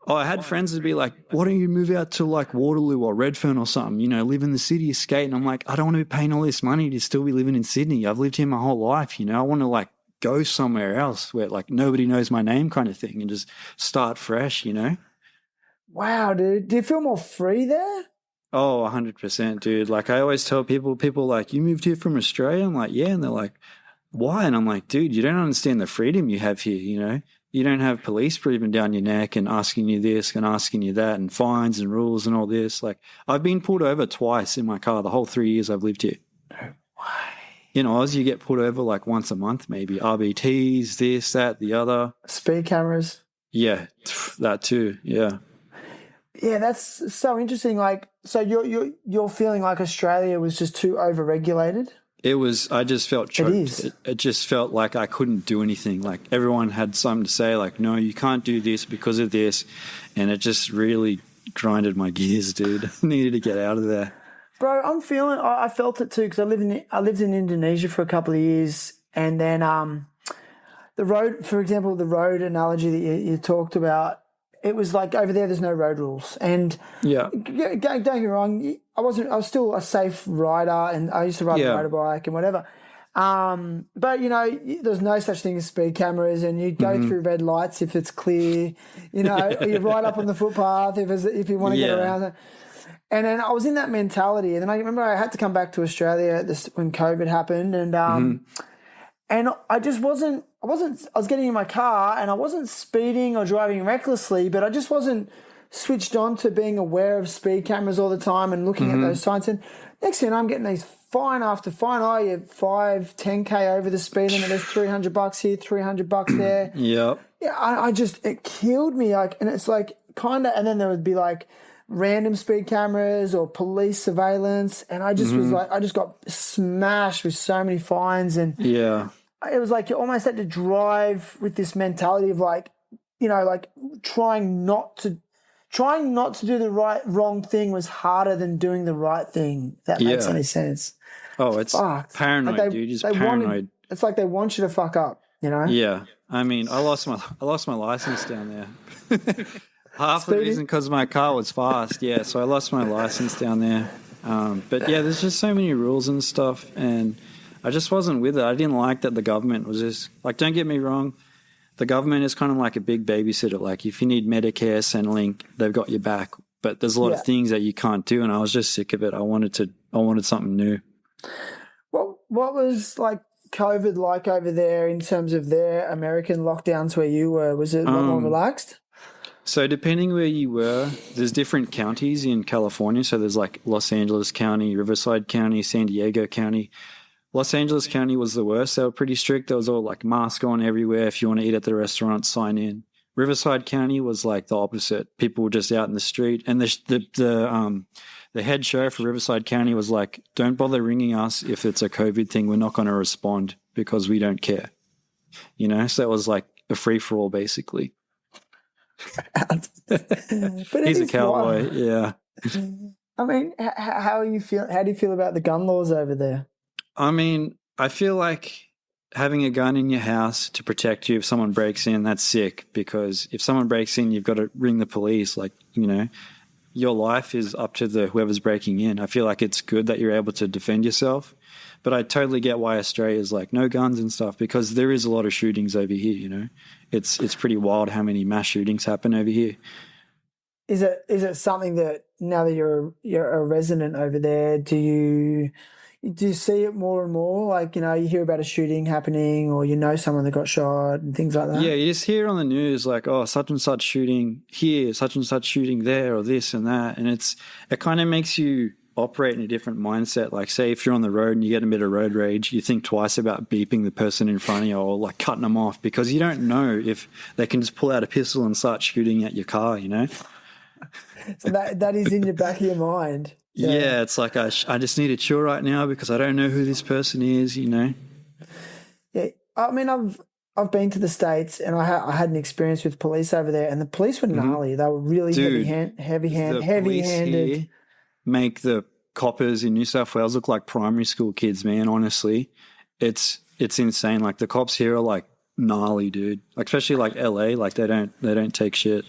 I had friends that'd be like, why don't you move out to like Waterloo or Redfern or something, live in the city, skate. And I'm like, I don't want to be paying all this money to still be living in Sydney. I've lived here my whole life. I want to like go somewhere else where like nobody knows my name kind of thing and just start fresh, Wow, dude. Do you feel more free there? Oh, 100%, dude. Like I always tell people like, you moved here from Australia? I'm like, yeah. And they're like, why? And I'm like, dude, you don't understand the freedom you have here, You don't have police breathing down your neck and asking you this and asking you that and fines and rules and all this. Like I've been pulled over twice in my car the whole 3 years I've lived here. Why? In Oz, you get pulled over like once a month maybe. RBTs, this, that, the other. Speed cameras? Yeah, that too, yeah. Yeah, that's so interesting. Like, so you're feeling like Australia was just too overregulated? It was. I just felt choked. It just felt like I couldn't do anything. Like everyone had something to say. Like, no, you can't do this because of this, and it just really grinded my gears, dude. I needed to get out of there, bro. I felt it too because I lived in Indonesia for a couple of years, and then the road, for example, the road analogy that you talked about. It was like over there's no road rules. And yeah, don't get me wrong, I was still a safe rider and I used to ride a motorbike and whatever. But, there's no such thing as speed cameras and you go through red lights if it's clear, or you ride up on the footpath if you want to get around. And then I was in that mentality. And then I remember I had to come back to Australia when COVID happened and I just I was getting in my car and I wasn't speeding or driving recklessly, but I just wasn't switched on to being aware of speed cameras all the time and looking at those signs. And Next thing I'm getting these fine after fine. Oh, you're 10K over the speed limit. There's $300 here, $300 there. Yep. Yeah, I just, it killed me. Like, and it's like kind of, and then there would be like random speed cameras or police surveillance. And I just was like, I just got smashed with so many fines. And Yeah. it was like you almost had to drive with this mentality of like, you know, like trying not to do the wrong thing was harder than doing the right thing. If that makes any sense. Oh, it's fucked. paranoid, like dude. Just paranoid. It's like they want you to fuck up, you know? Yeah. I mean, I lost my license down there. Half the reason because my car was fast. Yeah, so I lost my license down there. But yeah, there's just so many rules and stuff, and I just wasn't with it. I didn't like that the government was just like. Don't get me wrong, the government is kind of like a big babysitter. Like if you need Medicare, Centrelink, they've got your back. But there's a lot of things that you can't do, and I was just sick of it. I wanted something new. What was like COVID like over there in terms of their American lockdowns where you were? Was it a lot more relaxed? So depending where you were, there's different counties in California. So there's like Los Angeles County, Riverside County, San Diego County. Los Angeles County was the worst. They were pretty strict. There was all like mask on everywhere. If you want to eat at the restaurant, sign in. Riverside County was like the opposite. People were just out in the street. And the head sheriff for Riverside County was like, don't bother ringing us if it's a COVID thing. We're not going to respond because we don't care. You know, so that was like a free-for-all basically. But He's a cowboy, yeah. I mean, how do you feel about the gun laws over there? I mean, I feel like having a gun in your house to protect you if someone breaks in, that's sick, because if someone breaks in, you've got to ring the police. Like, you know, your life is up to whoever's breaking in. I feel like it's good that you're able to defend yourself, but I totally get why Australia's like no guns and stuff, because there is a lot of shootings over here, you know. It's pretty wild how many mass shootings happen over here. Is it something that now that you're a resident over there, do you see it more and more? Like, you know, you hear about a shooting happening, or you know someone that got shot and things like that? Yeah, you just hear on the news like, oh, such and such shooting here, such and such shooting there, or this and that. And it kind of makes you operate in a different mindset. Like, say if you're on the road and you get a bit of road rage, you think twice about beeping the person in front of you or like cutting them off, because you don't know if they can just pull out a pistol and start shooting at your car, you know? So that is in the back of your mind. Yeah, it's like I just need to chill right now because I don't know who this person is, you know? Yeah, I mean, I've been to the States and I had an experience with police over there, and the police were gnarly. They were really heavy-handed. Make the coppers in New South Wales look like primary school kids, man. Honestly, it's insane. Like the cops here are like gnarly, dude. Like especially like LA, like they don't take shit.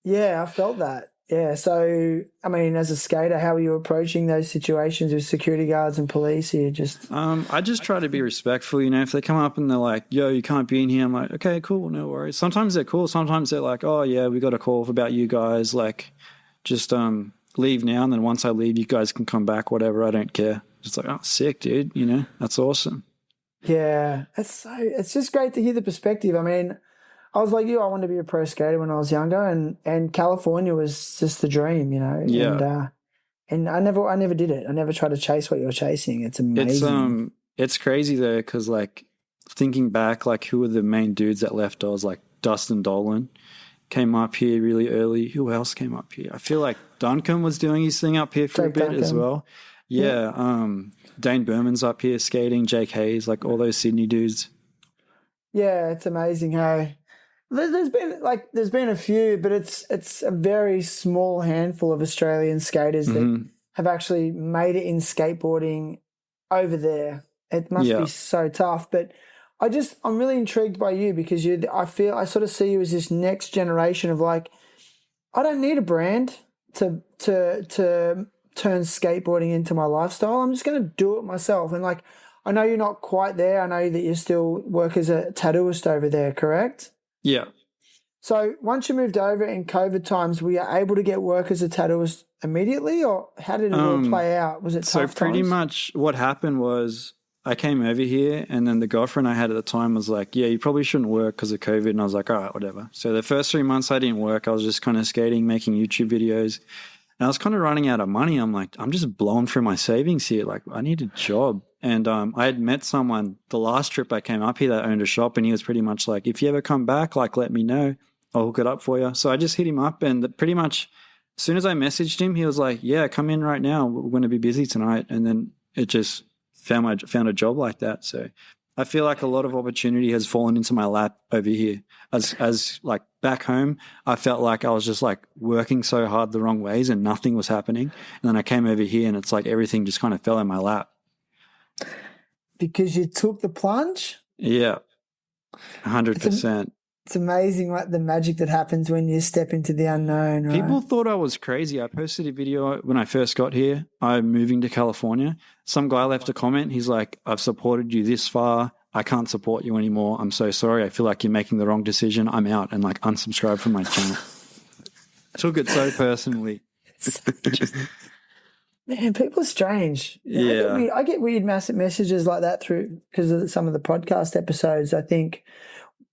Yeah, I felt that. Yeah, so I mean, as a skater, how are you approaching those situations with security guards and police here? I just try to be respectful. You know, if they come up and they're like, "Yo, you can't be in here," I'm like, "Okay, cool, no worries." Sometimes they're cool. Sometimes they're like, "Oh yeah, we got a call about you guys. Like, just leave now, and then once I leave, you guys can come back, whatever. I don't care." Just like, oh, sick, dude. You know, that's awesome. Yeah, it's just great to hear the perspective. I mean, I was like you, I wanted to be a pro skater when I was younger, and California was just the dream, you know. Yeah. And I never did it. I never tried to chase what you're chasing. It's amazing. It's crazy though, because like thinking back, like who were the main dudes that left? I was like Dustin Dolan came up here really early. Who else came up here? I feel like Duncan was doing his thing up here for a bit as well. Yeah. Dane Berman's up here skating, Jake Hayes, like all those Sydney dudes. Yeah, it's amazing how there's been a few, but it's a very small handful of Australian skaters that have actually made it in skateboarding over there. It must be so tough, but I'm really intrigued by you because I sort of see you as this next generation of like, I don't need a brand to turn skateboarding into my lifestyle. I'm just going to do it myself. And like, I know you're not quite there. I know that you still work as a tattooist over there, correct? Yeah. So once you moved over in COVID times, were you able to get work as a tattooist immediately, or how did it all play out? Was it tough times? So pretty much what happened was I came over here, and then the girlfriend I had at the time was like, yeah, you probably shouldn't work because of COVID. And I was like, all right, whatever. So the first 3 months I didn't work. I was just kind of skating, making YouTube videos. And I was kind of running out of money. I'm like, I'm just blowing through my savings here. Like, I need a job. And I had met someone the last trip I came up here that owned a shop, and he was pretty much like, if you ever come back, like, let me know. I'll hook it up for you. So I just hit him up, and pretty much as soon as I messaged him, he was like, yeah, come in right now. We're going to be busy tonight. And then it just found a job like that. So I feel like a lot of opportunity has fallen into my lap over here. As like back home, I felt like I was just like working so hard the wrong ways and nothing was happening. And then I came over here and it's like everything just kind of fell in my lap. Because you took the plunge? Yeah, 100%. It's amazing what the magic that happens when you step into the unknown, right? People thought I was crazy. I posted a video when I first got here. I'm moving to California. Some guy left a comment. He's like, I've supported you this far. I can't support you anymore. I'm so sorry. I feel like you're making the wrong decision. I'm out, and like unsubscribe from my channel. Took it so personally. Man, people are strange. Yeah. I get weird massive messages like that through because of some of the podcast episodes. I think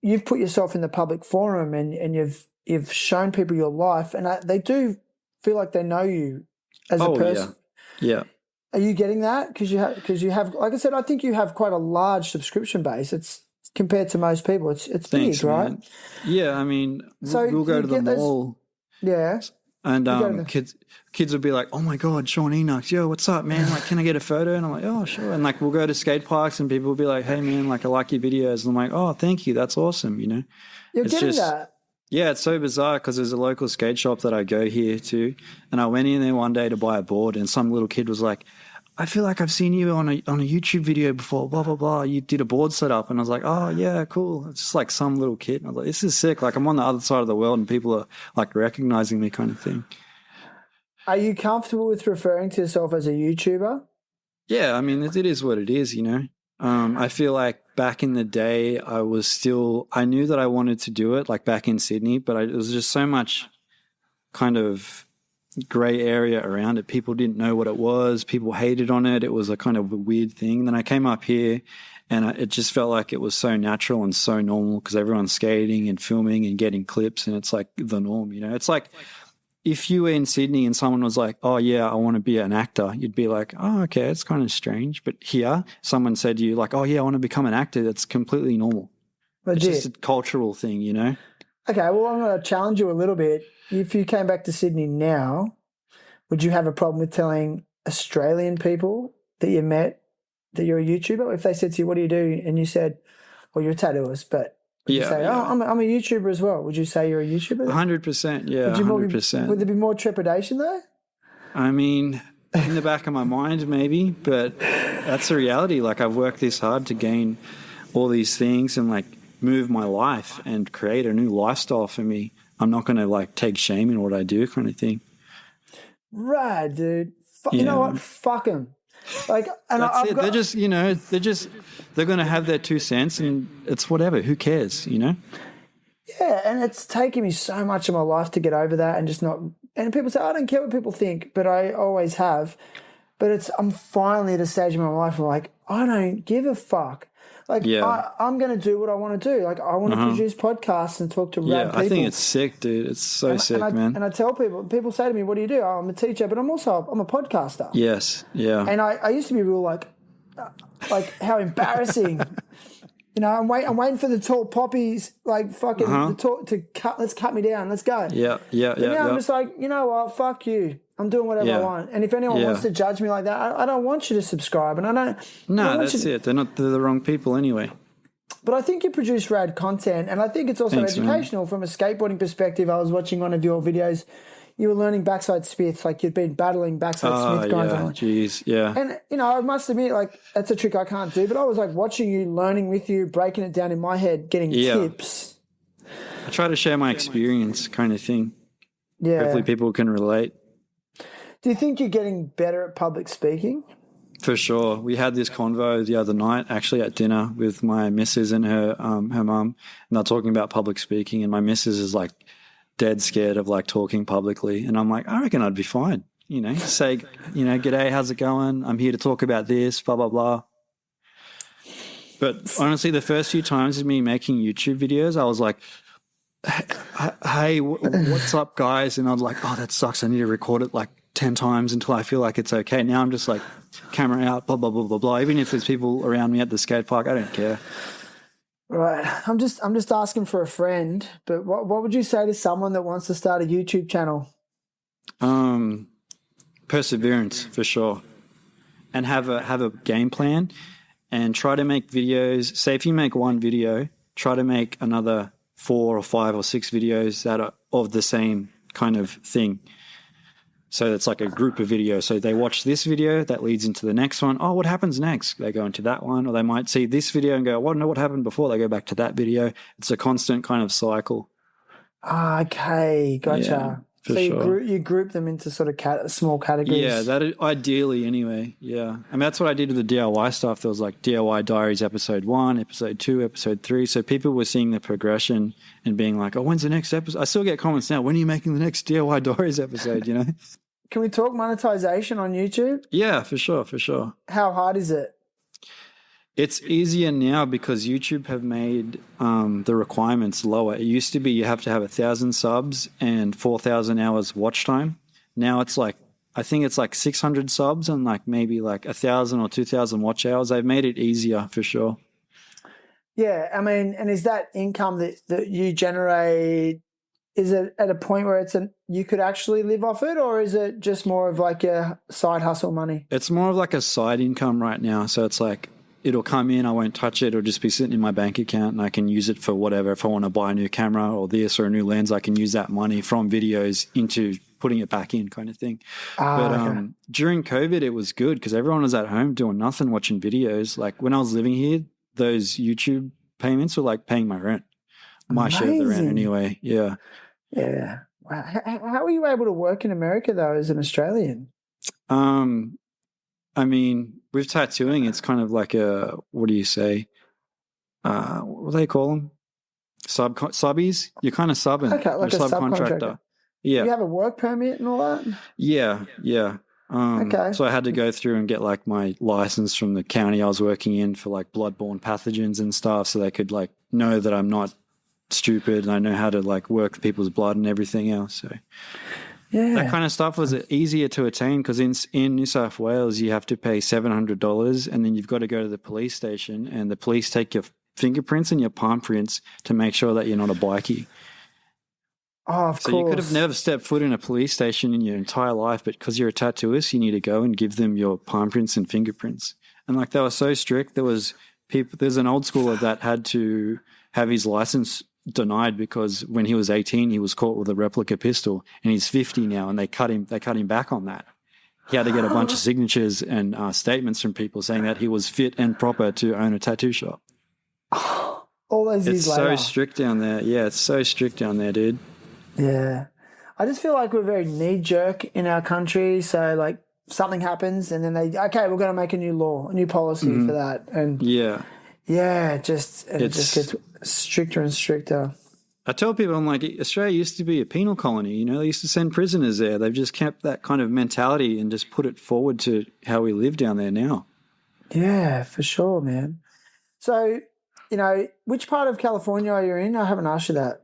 you've put yourself in the public forum and you've shown people your life, and they do feel like they know you as a person. Yeah. Are you getting that? Because you have, like I said, I think you have quite a large subscription base. It's compared to most people. It's Thanks, big, right? man. Yeah, I mean, So we'll go to the mall. Yeah. And kids would be like, oh, my God, Sean Enuks, yo, what's up, man? Like, can I get a photo? And I'm like, oh, sure. And, like, we'll go to skate parks and people will be like, hey, man, like, I like your videos. And I'm like, oh, thank you. That's awesome, you know. You're getting that. Yeah, it's so bizarre because there's a local skate shop that I go here to. And I went in there one day to buy a board and some little kid was like, I feel like I've seen you on a YouTube video before, blah, blah, blah. You did a board setup. And I was like, oh, yeah, cool. It's just like some little kid. And I was like, this is sick. Like, I'm on the other side of the world and people are, like, recognizing me kind of thing. Are you comfortable with referring to yourself as a YouTuber? Yeah, I mean, it is what it is, you know. I feel like back in the day, I knew that I wanted to do it, like back in Sydney, but it was just so much kind of grey area around it. People didn't know what it was. People hated on it. It was a kind of a weird thing. Then I came up here and it just felt like it was so natural and so normal because everyone's skating and filming and getting clips and it's like the norm, you know. It's like if you were in Sydney and someone was like, oh, yeah, I want to be an actor, you'd be like, oh, okay, it's kind of strange. But here, someone said to you like, oh, yeah, I want to become an actor. That's completely normal. Legit. It's just a cultural thing, you know. Okay, well, I'm going to challenge you a little bit. If you came back to Sydney now, would you have a problem with telling Australian people that you met that you're a YouTuber? If they said to you, what do you do? And you said, well, you're a tattooist, but would you say, oh, I'm a YouTuber as well. Would you say you're a YouTuber? 100%, yeah, 100%. Would there be more trepidation though? I mean, in the back of my mind maybe, but that's the reality. Like I've worked this hard to gain all these things and like move my life and create a new lifestyle for me. I'm not going to like take shame in what I do kind of thing. Right, dude. You know what? Fuck them. Like, and that's it. They're just, you know, they're going to have their 2 cents and it's whatever. Who cares, you know? Yeah, and it's taken me so much of my life to get over that and just not. And people say, I don't care what people think, but I always have. But I'm finally at a stage in my life where like, I don't give a fuck. Like, yeah. I'm going to do what I want to do. Like, I want to produce podcasts and talk to rad people. I think it's sick, dude. It's so sick, man. And I tell people say to me, what do you do? Oh, I'm a teacher, but I'm a podcaster. Yes, yeah. And I used to be real like how embarrassing. You know, I'm waiting for the tall poppies, like fucking let's cut me down. Let's go. Yeah. I'm just like, you know what? Fuck you. I'm doing whatever I want. And if anyone wants to judge me like that, I don't want you to subscribe. And I don't. No, that's it. They're the wrong people anyway. But I think you produce rad content, and I think it's also educational, man. From a skateboarding perspective. I was watching one of your videos. You were learning backside spits, like you'd been battling backside Smith guys. Jeez, yeah. And, you know, I must admit, like, that's a trick I can't do, but I was, like, watching you, learning with you, breaking it down in my head, getting tips. I try to share my experience kind of thing. Yeah. Hopefully people can relate. Do you think you're getting better at public speaking? For sure. We had this convo the other night, actually at dinner with my missus and her mum, and they're talking about public speaking, and my missus is, like, dead scared of like talking publicly. And I'm like, I reckon I'd be fine. You know, say, you know, g'day, how's it going? I'm here to talk about this, blah, blah, blah. But honestly, the first few times of me making YouTube videos, I was like, hey, what's up, guys? And I'm like, oh, that sucks. I need to record it like 10 times until I feel like it's okay. Now I'm just like, camera out, blah, blah, blah, blah, blah. Even if there's people around me at the skate park, I don't care. Right. I'm just asking for a friend, but what would you say to someone that wants to start a YouTube channel? Perseverance, for sure. And have a game plan and try to make videos. Say if you make one video, try to make another 4 or 5 or 6 videos that are of the same kind of thing. So it's like a group of videos. So they watch this video, that leads into the next one. Oh, what happens next? They go into that one. Or they might see this video and go, I want to know what happened before. They go back to that video. It's a constant kind of cycle. Okay, gotcha. Yeah, so sure. you group them into sort of small categories. Yeah, that ideally anyway. Yeah. I mean, that's what I did with the DIY stuff. There was like DIY Diaries episode 1, episode 2, episode 3. So people were seeing the progression and being like, oh, when's the next episode? I still get comments now. When are you making the next DIY Diaries episode, you know? Can we talk monetization on YouTube? Yeah, for sure, for sure. How hard is it? It's easier now because YouTube have made the requirements lower. It used to be you have to have 1,000 subs and 4,000 hours watch time. Now it's like, I think it's like 600 subs and like maybe like 1,000 or 2,000 watch hours. They've made it easier for sure. Yeah, I mean, and is that income that you generate, is it at a point where you could actually live off it, or is it just more of like a side hustle money? It's more of like a side income right now. So it's like, it'll come in, I won't touch it, it'll just be sitting in my bank account and I can use it for whatever. If I want to buy a new camera or this or a new lens, I can use that money from videos into putting it back in kind of thing. But during COVID, it was good because everyone was at home doing nothing, watching videos. Like when I was living here, those YouTube payments were like paying my rent. My share of the rent anyway, yeah. Yeah. Wow. How were you able to work in America though as an Australian? I mean, with tattooing, it's kind of like a, what do you say? What do they call them? Subbies? You're kind of subbing. Okay, like You're a subcontractor. Yeah. Do you have a work permit and all that? Yeah. Okay. So I had to go through and get like my license from the county I was working in for like bloodborne pathogens and stuff so they could like know that I'm not stupid and I know how to like work people's blood and everything else. So yeah, that kind of stuff was easier to attain because in New South Wales you have to pay $700 and then you've got to go to the police station and the police take your fingerprints and your palm prints to make sure that you're not a bikie. Oh, of course. So you could have never stepped foot in a police station in your entire life, but because you're a tattooist, you need to go and give them your palm prints and fingerprints. And like they were so strict, there's an old schooler that had to have his license denied because when he was 18 he was caught with a replica pistol and he's 50 now and they cut him back on that. He had to get a bunch of signatures and statements from people saying that he was fit and proper to own a tattoo shop. All those years later. It's so strict down there. Yeah, it's so strict down there, dude. Yeah. I just feel like we're very knee-jerk in our country. So, like, something happens and then we're going to make a new law, a new policy for that. And yeah, it just gets stricter and stricter. I tell people, I'm like, Australia used to be a penal colony. You know, they used to send prisoners there. They've just kept that kind of mentality and just put it forward to how we live down there now. Yeah, for sure, man. So, you know, which part of California are you in? I haven't asked you that.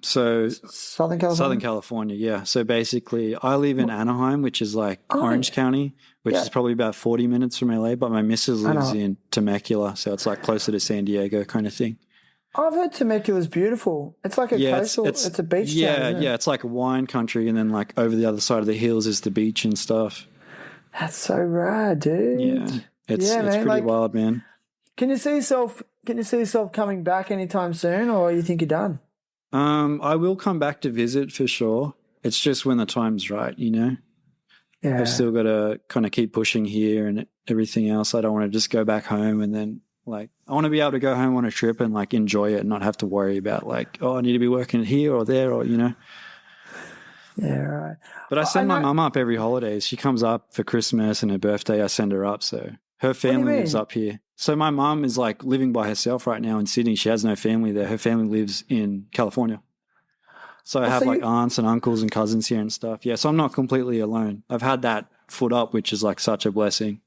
So Southern California? Southern California, yeah. So basically I live in Anaheim, which is like Orange County, which is probably about 40 minutes from LA, but my missus lives in Temecula, so it's like closer to San Diego kind of thing. I've heard Temecula's beautiful. It's like a coastal, it's a beach town, yeah, it's like a wine country and then like over the other side of the hills is the beach and stuff. That's so rad, dude. Yeah. It's pretty wild, man. Can you see yourself coming back anytime soon or you think you're done? I will come back to visit for sure. It's just when the time's right, you know? Yeah. I've still got to kind of keep pushing here and everything else. I don't want to just go back home and then like, I want to be able to go home on a trip and like enjoy it and not have to worry about like, oh, I need to be working here or there or, you know? Yeah, right. But I send my mum up every holiday. She comes up for Christmas and her birthday. I send her up. So her family lives up here. So my mum is like living by herself right now in Sydney. She has no family there. Her family lives in California. So I have like aunts and uncles and cousins here and stuff. Yeah, so I'm not completely alone. I've had that foot up, which is like such a blessing.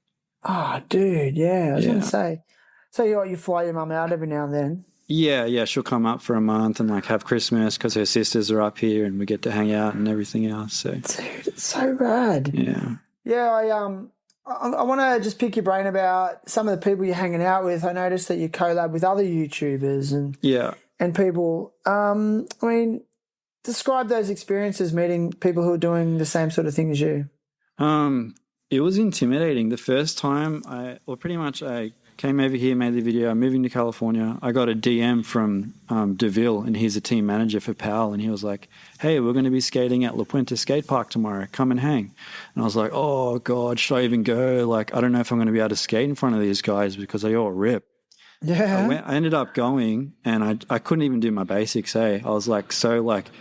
Oh, dude, yeah. I was going to say. So you fly your mum out every now and then? Yeah, she'll come up for a month and like have Christmas because her sisters are up here and we get to hang out and everything else. So Dude, it's so rad. yeah. Yeah, I want to just pick your brain about some of the people you're hanging out with. I noticed that you collab with other YouTubers and people. I mean, describe those experiences meeting people who are doing the same sort of thing as you. It was intimidating. The first time I came over here, made the video, I'm moving to California. I got a DM from DeVille, and he's a team manager for PAL, and he was like, hey, we're going to be skating at La Puente Skate Park tomorrow. Come and hang. And I was like, oh, God, should I even go? Like, I don't know if I'm going to be able to skate in front of these guys because they all rip. Yeah. I ended up going, and I couldn't even do my basics, I was like so like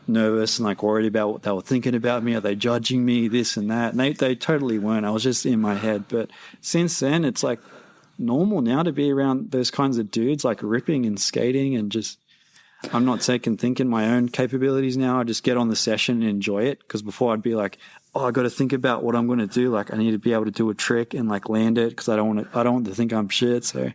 nervous and like worried about what they were thinking about me. Are they judging me, this and that? And they totally weren't. I was just in my head. But since then, it's like normal now to be around those kinds of dudes like ripping and skating, and just I'm not second thinking my own capabilities now. I just get on the session and enjoy it, because before I'd be like, oh, I got to think about what I'm going to do. Like I need to be able to do a trick and like land it, because I don't want to think I'm shit. So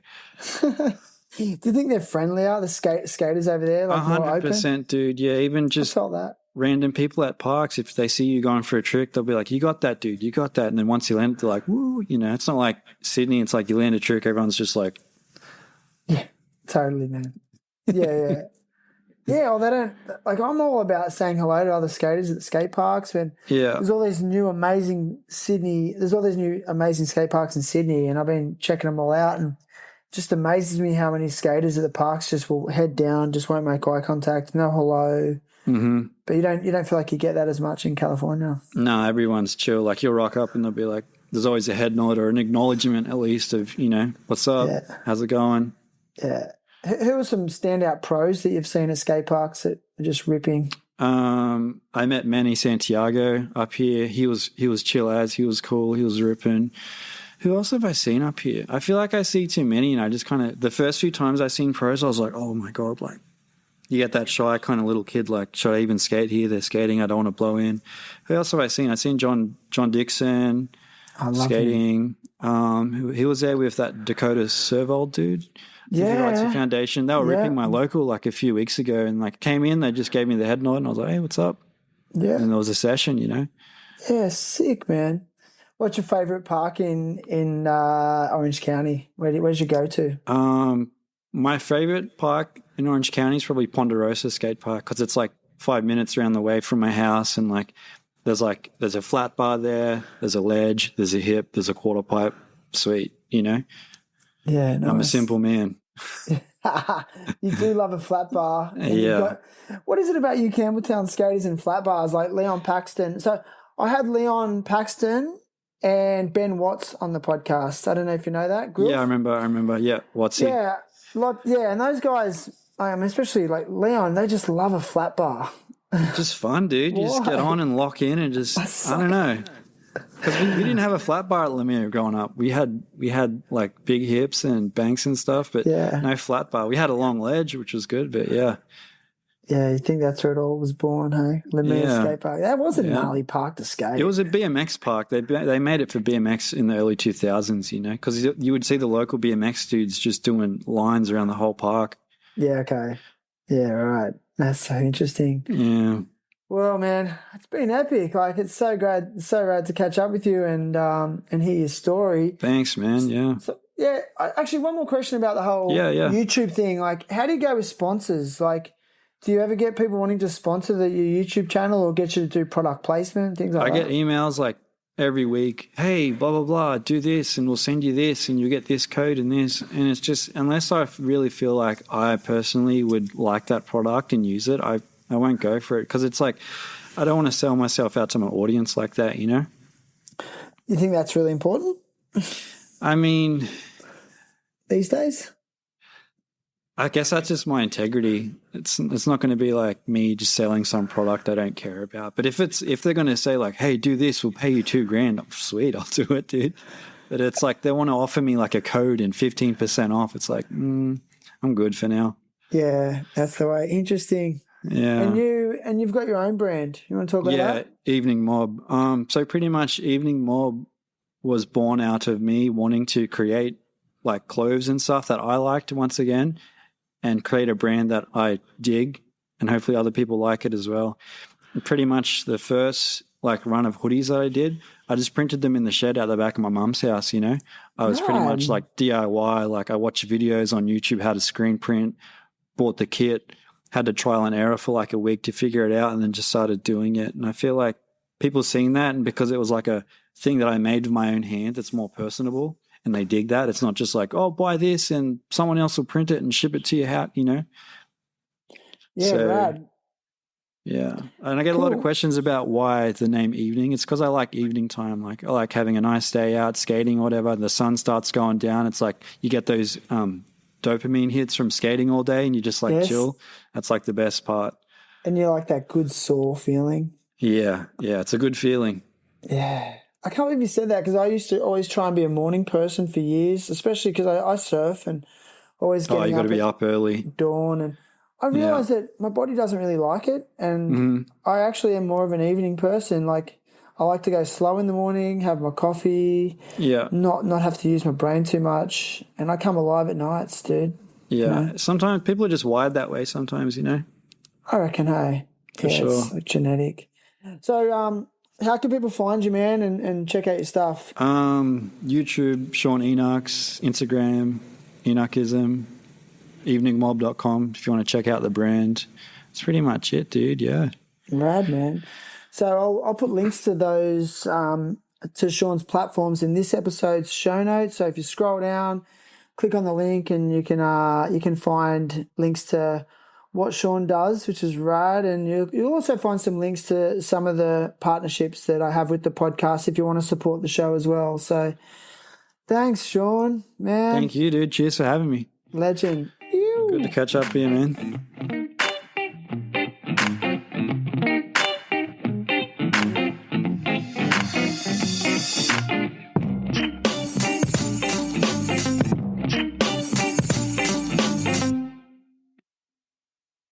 Do you think they're friendlier, the skaters over there? Like 100%, dude. Yeah, even I just felt that. random people at parks, if they see you going for a trick, they'll be like, you got that, dude, you got that. And then once you land it, they're like, woo, it's not like Sydney. It's like you land a trick, everyone's just like, yeah, totally, man. Yeah. Yeah, well, they don't, like, I'm all about saying hello to other skaters at the skate parks. When there's all these new amazing skate parks in Sydney, and I've been checking them all out, and it just amazes me how many skaters at the parks just will head down, just won't make eye contact, no hello. mm-hmm. But you don't feel like you get that as much in California. No, everyone's chill. Like you'll rock up and they'll be like, there's always a head nod or an acknowledgement at least of, what's up? Yeah. How's it going? Yeah. Who are some standout pros that you've seen at skate parks that are just ripping? I met Manny Santiago up here. He was chill as, he was cool, he was ripping. Who else have I seen up here? I feel like I see too many, and I just kind of, the first few times I seen pros, I was like, oh my God, like you get that shy kind of little kid, like, should I even skate here? They're skating, I don't want to blow in. Who else have I seen? I've seen John Dixon skating. He was there with that Dakota Servold dude. Yeah. Foundation. They were ripping my local like a few weeks ago, and like came in, they just gave me the head nod, and I was like, hey, what's up? Yeah. And there was a session, Yeah, sick, man. What's your favourite park in Orange County? Where'd you go to? My favourite park in Orange County is probably Ponderosa Skate Park, because it's like 5 minutes around the way from my house, and like there's a flat bar there, there's a ledge, there's a hip, there's a quarter pipe. Sweet, Yeah, nice. I'm a simple man. You do love a flat bar. Yeah. What is it about you Campbelltown skaters and flat bars like Leon Paxton? So I had Leon Paxton and Ben Watts on the podcast. I don't know if you know that group. Yeah, I remember. Yeah, Wattsy. Yeah, and those guys, especially like Leon, they just love a flat bar. Just fun, dude. You just get on and lock in and just, I don't know. Because we didn't have a flat bar at Lemieux growing up. We had like big hips and banks and stuff, but no flat bar. We had a long ledge, which was good, but yeah. Yeah, you think that's where it all was born, hey? Lemieux skate park. That was a gnarly park to skate. It was a BMX park. They made it for BMX in the early 2000s, because you would see the local BMX dudes just doing lines around the whole park. Yeah, okay. Yeah, right. That's so interesting. Yeah. Well, man, it's been epic. Like, it's so rad to catch up with you and hear your story. Thanks, man. Yeah. So, actually, one more question about the whole YouTube thing. Like, how do you go with sponsors? Like, do you ever get people wanting to sponsor your YouTube channel or get you to do product placement, things like that? I get emails like every week, hey, blah, blah, blah, do this and we'll send you this and you get this code and this. And it's just, unless I really feel like I personally would like that product and use it, I won't go for it, because it's like I don't want to sell myself out to my audience like that, You think that's really important? I mean, these days? I guess that's just my integrity. It's not going to be like me just selling some product I don't care about. But if they're going to say like, hey, do this, we'll pay you $2,000, sweet, I'll do it, dude. But it's like they want to offer me like a code and 15% off. It's like, I'm good for now. Yeah, that's the way. Interesting. Yeah. And you've got your own brand. You want to talk about that? Yeah, Evening Mob. So pretty much Evening Mob was born out of me wanting to create like clothes and stuff that I liked once again. and create a brand that I dig, and hopefully other people like it as well. And pretty much the first run of hoodies that I did, I just printed them in the shed out the back of my mum's house, you know. I was pretty much DIY. Like I watched videos on YouTube how to screen print, bought the kit, had to trial and error for like a week to figure it out, and then just started doing it. And I feel like people seeing that, and because it was like a thing that I made with my own hand, it's more personable and they dig that. It's not just like, oh, buy this and someone else will print it and ship it to your house, you know. Yeah, rad. Yeah. And I get a lot of questions about why the name Evening. It's because I like evening time. Like I like having a nice day out skating or whatever. The sun starts going down. It's like you get those dopamine hits from skating all day and you just chill. That's like the best part. And you like that good sore feeling. Yeah. Yeah. It's a good feeling. Yeah. I can't believe you said that because I used to always try and be a morning person for years, especially because I surf and always getting you got to be up early. Dawn. And I realised that my body doesn't really like it, and I actually am more of an evening person. Like I like to go slow in the morning, have my coffee, not have to use my brain too much, and I come alive at nights, dude. Yeah, you know? Sometimes people are just wired that way. Sometimes, you know. I reckon, hey, for sure, it's like genetic. So, how can people find you, man, and check out your stuff? YouTube, Sean Enuks, Instagram, Enukism, eveningmob.com if you want to check out the brand. It's pretty much it, dude. Yeah. Rad, man. So I'll put links to those to Sean's platforms in this episode's show notes. So if you scroll down, click on the link, and you can find links to what Sean does, which is rad, and you'll also find some links to some of the partnerships that I have with the podcast if you want to support the show as well. So thanks, Sean, man. Thank you, dude. Cheers for having me. Legend. Good to catch up here, man.